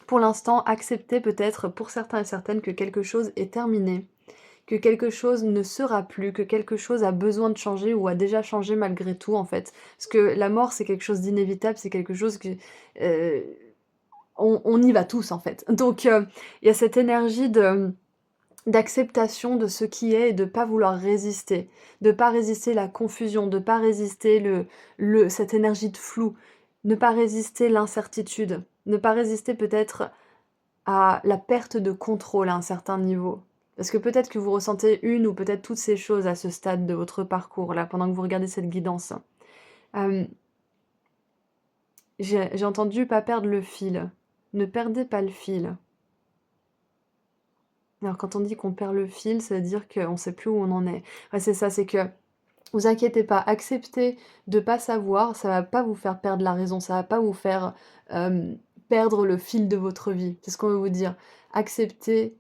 Speaker 1: pour l'instant, acceptez peut-être, pour certains et certaines, que quelque chose est terminé, que quelque chose ne sera plus, que quelque chose a besoin de changer ou a déjà changé malgré tout, en fait. Parce que la mort, c'est quelque chose d'inévitable, c'est quelque chose que... euh, on y va tous, en fait. Donc, il y a cette énergie d'acceptation de ce qui est et de pas vouloir résister, de pas résister la confusion, de pas résister cette énergie de flou, ne pas résister l'incertitude, ne pas résister peut-être à la perte de contrôle à un certain niveau. Parce que peut-être que vous ressentez une ou peut-être toutes ces choses à ce stade de votre parcours, là, pendant que vous regardez cette guidance. Euh, j'ai entendu pas perdre le fil. Ne perdez pas le fil. Alors quand on dit qu'on perd le fil, ça veut dire qu'on ne sait plus où on en est. Ouais, c'est ça, c'est que vous inquiétez pas, accepter de pas savoir, ça va pas vous faire perdre la raison, ça va pas vous faire perdre le fil de votre vie. C'est ce qu'on veut vous dire. Accepter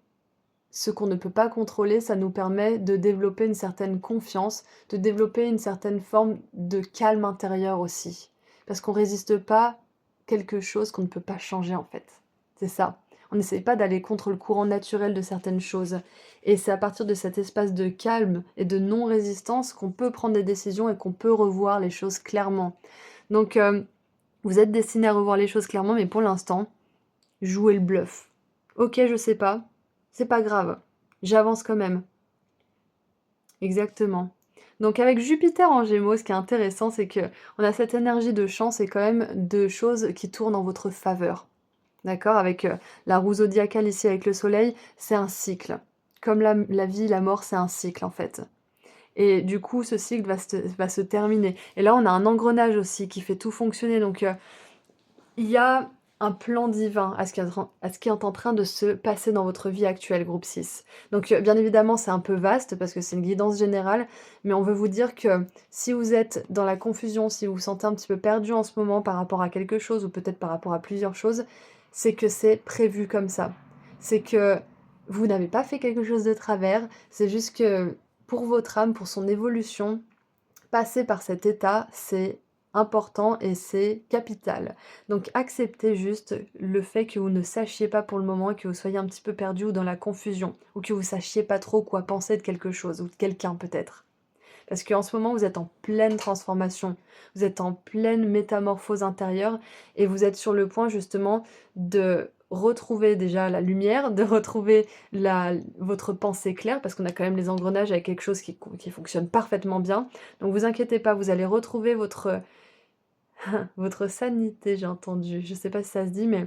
Speaker 1: ce qu'on ne peut pas contrôler, ça nous permet de développer une certaine confiance, de développer une certaine forme de calme intérieur aussi. Parce qu'on résiste pas quelque chose qu'on ne peut pas changer en fait. C'est ça. On n'essaye pas d'aller contre le courant naturel de certaines choses. Et c'est à partir de cet espace de calme et de non-résistance qu'on peut prendre des décisions et qu'on peut revoir les choses clairement. Donc, vous êtes destiné à revoir les choses clairement, mais pour l'instant, jouez le bluff. Ok, je sais pas, c'est pas grave, j'avance quand même. Exactement. Donc avec Jupiter en Gémeaux, ce qui est intéressant, c'est que on a cette énergie de chance et quand même de choses qui tournent en votre faveur. D'accord? Avec la roue zodiacale ici avec le soleil, c'est un cycle. Comme la vie, la mort, c'est un cycle en fait. Et du coup, ce cycle va se terminer. Et là, on a un engrenage aussi qui fait tout fonctionner. Donc, il y a un plan divin à ce qui est en train de se passer dans votre vie actuelle, groupe 6. Donc, bien évidemment, c'est un peu vaste parce que c'est une guidance générale, mais on veut vous dire que si vous êtes dans la confusion, si vous vous sentez un petit peu perdu en ce moment par rapport à quelque chose ou peut-être par rapport à plusieurs choses, c'est que c'est prévu comme ça. C'est que vous n'avez pas fait quelque chose de travers, c'est juste que pour votre âme, pour son évolution, passer par cet état, c'est important et c'est capital. Donc acceptez juste le fait que vous ne sachiez pas pour le moment et que vous soyez un petit peu perdu ou dans la confusion, ou que vous sachiez pas trop quoi penser de quelque chose ou de quelqu'un peut-être. Parce qu'en ce moment, vous êtes en pleine transformation, vous êtes en pleine métamorphose intérieure et vous êtes sur le point justement de retrouver déjà la lumière, de retrouver votre pensée claire, parce qu'on a quand même les engrenages avec quelque chose qui fonctionne parfaitement bien. Donc vous inquiétez pas, vous allez retrouver votre sanité, j'ai entendu. Je sais pas si ça se dit, mais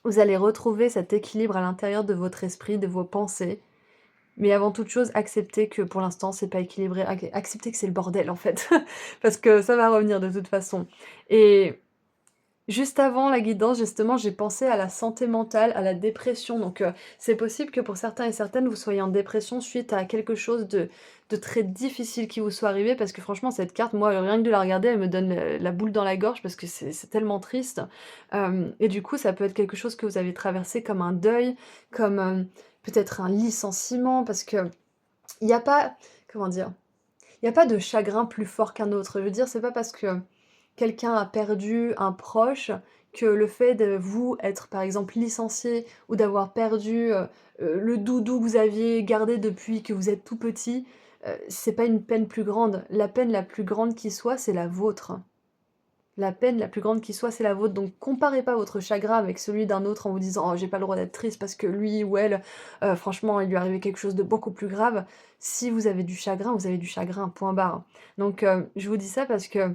Speaker 1: vous allez retrouver cet équilibre à l'intérieur de votre esprit, de vos pensées. Mais avant toute chose, acceptez que pour l'instant, c'est pas équilibré. Acceptez que c'est le bordel, en fait. Parce que ça va revenir de toute façon. Et juste avant la guidance, justement, j'ai pensé à la santé mentale, à la dépression. Donc, c'est possible que pour certains et certaines, vous soyez en dépression suite à quelque chose de très difficile qui vous soit arrivé. Parce que franchement, cette carte, moi, rien que de la regarder, elle me donne la boule dans la gorge parce que c'est tellement triste. Et du coup, ça peut être quelque chose que vous avez traversé comme un deuil, comme peut-être un licenciement, parce que il n'y a pas, comment dire, il n'y a pas de chagrin plus fort qu'un autre. Je veux dire, c'est pas parce que quelqu'un a perdu un proche que le fait de vous être, par exemple, licencié ou d'avoir perdu le doudou que vous aviez gardé depuis que vous êtes tout petit, c'est pas une peine plus grande. La peine la plus grande qui soit, c'est la vôtre. La peine la plus grande qui soit, c'est la vôtre. Donc comparez pas votre chagrin avec celui d'un autre en vous disant «Oh, j'ai pas le droit d'être triste parce que lui ou elle, franchement, il lui est arrivé quelque chose de beaucoup plus grave». Si vous avez du chagrin, vous avez du chagrin, point barre. Donc je vous dis ça parce que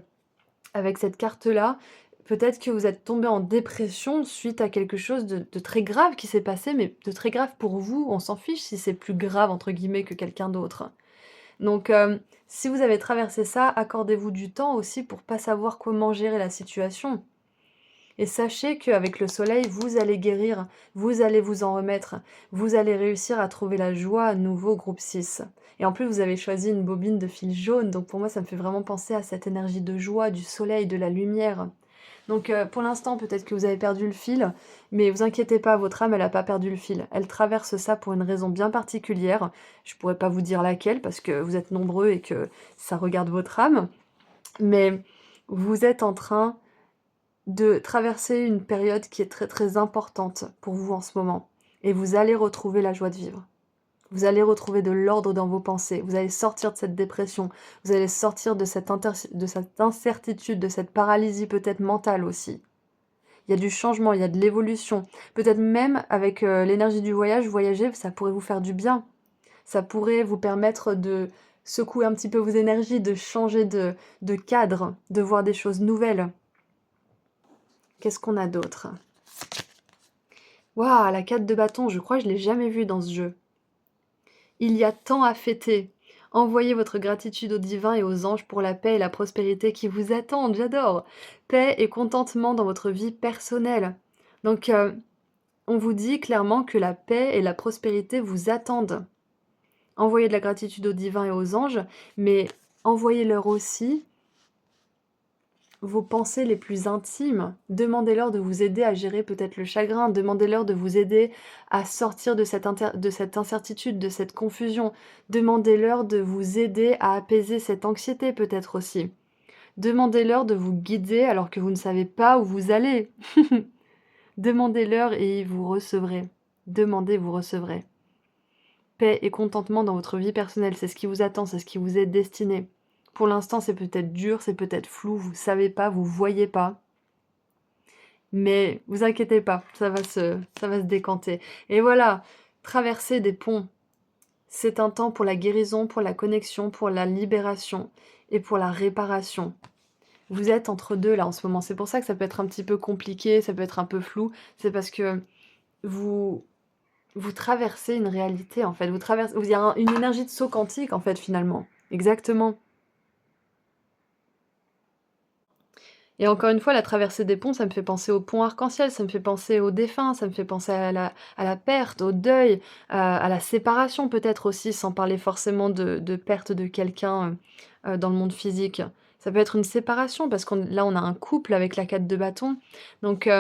Speaker 1: avec cette carte-là, peut-être que vous êtes tombé en dépression suite à quelque chose de très grave qui s'est passé, mais de très grave pour vous. On s'en fiche si c'est plus grave entre guillemets que quelqu'un d'autre. Donc, si vous avez traversé ça, accordez-vous du temps aussi pour pas savoir comment gérer la situation. Et sachez qu'avec le soleil, vous allez guérir, vous allez vous en remettre, vous allez réussir à trouver la joie à nouveau, groupe 6. Et en plus, vous avez choisi une bobine de fil jaune, donc pour moi, ça me fait vraiment penser à cette énergie de joie, du soleil, de la lumière. Donc pour l'instant, peut-être que vous avez perdu le fil, mais vous inquiétez pas, votre âme, elle n'a pas perdu le fil. Elle traverse ça pour une raison bien particulière. Je pourrais pas vous dire laquelle, parce que vous êtes nombreux et que ça regarde votre âme. Mais vous êtes en train de traverser une période qui est très très importante pour vous en ce moment. Et vous allez retrouver la joie de vivre. Vous allez retrouver de l'ordre dans vos pensées. Vous allez sortir de cette dépression. Vous allez sortir de cette incertitude, de cette paralysie peut-être mentale aussi. Il y a du changement, il y a de l'évolution. Peut-être même avec l'énergie du voyage, voyager, ça pourrait vous faire du bien. Ça pourrait vous permettre de secouer un petit peu vos énergies, de changer de cadre, de voir des choses nouvelles. Qu'est-ce qu'on a d'autre? Waouh, la 4 de bâton, je crois que je ne l'ai jamais vue dans ce jeu. Il y a tant à fêter. Envoyez votre gratitude au divin et aux anges pour la paix et la prospérité qui vous attendent, j'adore. Paix et contentement dans votre vie personnelle. Donc, on vous dit clairement que la paix et la prospérité vous attendent. Envoyez de la gratitude au divin et aux anges, mais envoyez-leur aussi vos pensées les plus intimes. Demandez-leur de vous aider à gérer peut-être le chagrin. Demandez-leur de vous aider à sortir de cette incertitude, de cette confusion. Demandez-leur de vous aider à apaiser cette anxiété peut-être aussi. Demandez-leur de vous guider alors que vous ne savez pas où vous allez. Demandez-leur et vous recevrez. Demandez, vous recevrez. Paix et contentement dans votre vie personnelle, c'est ce qui vous attend, c'est ce qui vous est destiné. Pour l'instant, c'est peut-être dur, c'est peut-être flou, vous savez pas, vous voyez pas. Mais vous inquiétez pas, ça va se décanter. Et voilà, traverser des ponts, c'est un temps pour la guérison, pour la connexion, pour la libération et pour la réparation. Vous êtes entre deux là en ce moment, c'est pour ça que ça peut être un petit peu compliqué, ça peut être un peu flou, c'est parce que vous traversez une réalité en fait, il y a une énergie de saut quantique en fait finalement, exactement. Et encore une fois, la traversée des ponts, ça me fait penser au pont arc-en-ciel, ça me fait penser aux défunts, ça me fait penser à la perte, au deuil, à la séparation peut-être aussi, sans parler forcément de perte de quelqu'un dans le monde physique. Ça peut être une séparation, parce qu'on là, on a un couple avec la 4 de bâton. Donc,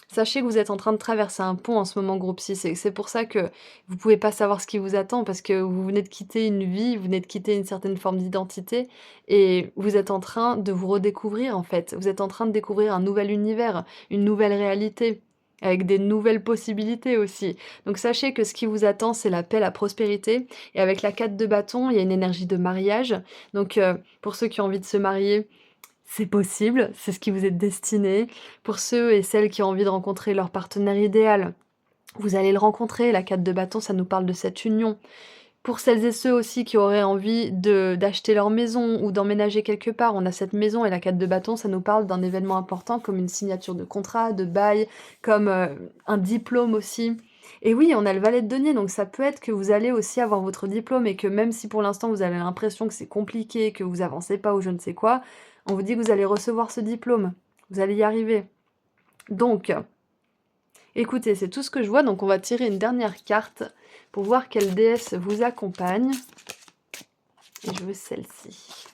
Speaker 1: sachez que vous êtes en train de traverser un pont en ce moment, groupe 6, et c'est pour ça que vous pouvez pas savoir ce qui vous attend, parce que vous venez de quitter une vie, vous venez de quitter une certaine forme d'identité, et vous êtes en train de vous redécouvrir, en fait. Vous êtes en train de découvrir un nouvel univers, une nouvelle réalité, avec des nouvelles possibilités aussi. Donc sachez que ce qui vous attend, c'est la paix, la prospérité, et avec la 4 de bâton, il y a une énergie de mariage. Donc pour ceux qui ont envie de se marier, c'est possible, c'est ce qui vous est destiné. Pour ceux et celles qui ont envie de rencontrer leur partenaire idéal, vous allez le rencontrer. La 4 de bâton, ça nous parle de cette union. Pour celles et ceux aussi qui auraient envie d'acheter leur maison ou d'emménager quelque part, on a cette maison et la 4 de bâton, ça nous parle d'un événement important comme une signature de contrat, de bail, comme un diplôme aussi. Et oui, on a le valet de denier, donc ça peut être que vous allez aussi avoir votre diplôme et que même si pour l'instant vous avez l'impression que c'est compliqué, que vous avancez pas ou je ne sais quoi, on vous dit que vous allez recevoir ce diplôme. Vous allez y arriver. Donc, écoutez, c'est tout ce que je vois, donc on va tirer une dernière carte pour voir quelle déesse vous accompagne. Et je veux celle-ci.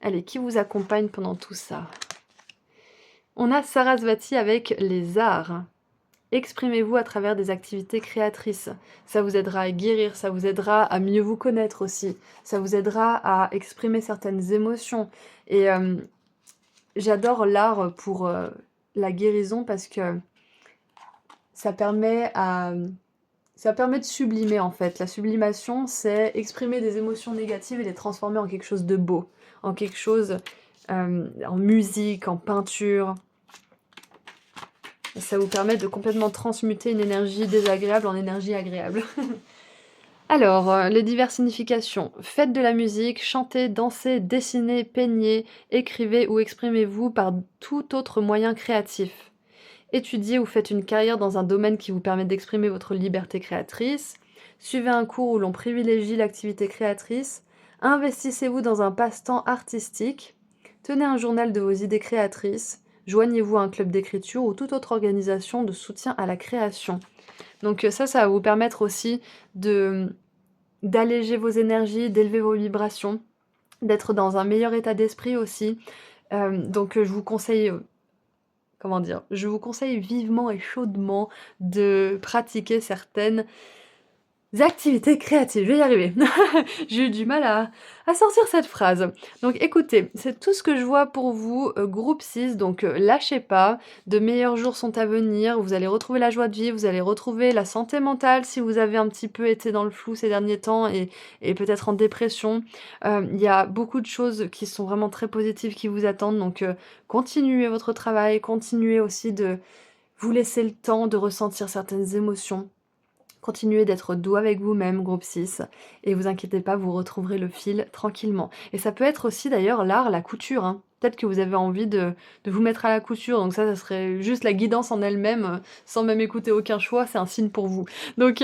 Speaker 1: Allez, qui vous accompagne pendant tout ça? On a Sarasvati avec les arts. Exprimez-vous à travers des activités créatrices. Ça vous aidera à guérir, ça vous aidera à mieux vous connaître aussi. Ça vous aidera à exprimer certaines émotions. Et j'adore l'art pour la guérison parce que ça permet de sublimer en fait. La sublimation, c'est exprimer des émotions négatives et les transformer en quelque chose de beau, en quelque chose en musique, en peinture. Et ça vous permet de complètement transmuter une énergie désagréable en énergie agréable. Alors, les diverses significations. Faites de la musique, chantez, dansez, dessinez, peignez, écrivez ou exprimez-vous par tout autre moyen créatif. Étudiez ou faites une carrière dans un domaine qui vous permet d'exprimer votre liberté créatrice. Suivez un cours où l'on privilégie l'activité créatrice. Investissez-vous dans un passe-temps artistique. Tenez un journal de vos idées créatrices. joignez-vous à un club d'écriture ou toute autre organisation de soutien à la création. Donc ça va vous permettre aussi de d'alléger vos énergies, d'élever vos vibrations, d'être dans un meilleur état d'esprit aussi. Donc je vous conseille, comment dire? Je vous conseille vivement et chaudement de pratiquer certaines activités créatives, je vais y arriver. J'ai eu du mal à sortir cette phrase. Donc écoutez, c'est tout ce que je vois pour vous, groupe 6, donc lâchez pas, de meilleurs jours sont à venir, vous allez retrouver la joie de vivre, vous allez retrouver la santé mentale si vous avez un petit peu été dans le flou ces derniers temps et peut-être en dépression. Il y a beaucoup de choses qui sont vraiment très positives qui vous attendent, donc continuez votre travail, continuez aussi de vous laisser le temps de ressentir certaines émotions. Continuez d'être doux avec vous-même, groupe 6, et vous inquiétez pas, vous retrouverez le fil tranquillement. Et ça peut être aussi d'ailleurs l'art, la couture, hein. Peut-être que vous avez envie de vous mettre à la couture, donc ça serait juste la guidance en elle-même, sans même écouter aucun choix, c'est un signe pour vous. Donc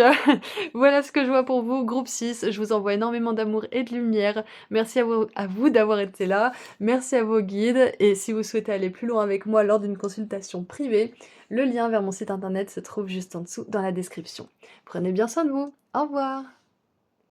Speaker 1: voilà ce que je vois pour vous, groupe 6. Je vous envoie énormément d'amour et de lumière. Merci à vous d'avoir été là. Merci à vos guides. Et si vous souhaitez aller plus loin avec moi lors d'une consultation privée, le lien vers mon site internet se trouve juste en dessous dans la description. Prenez bien soin de vous. Au revoir.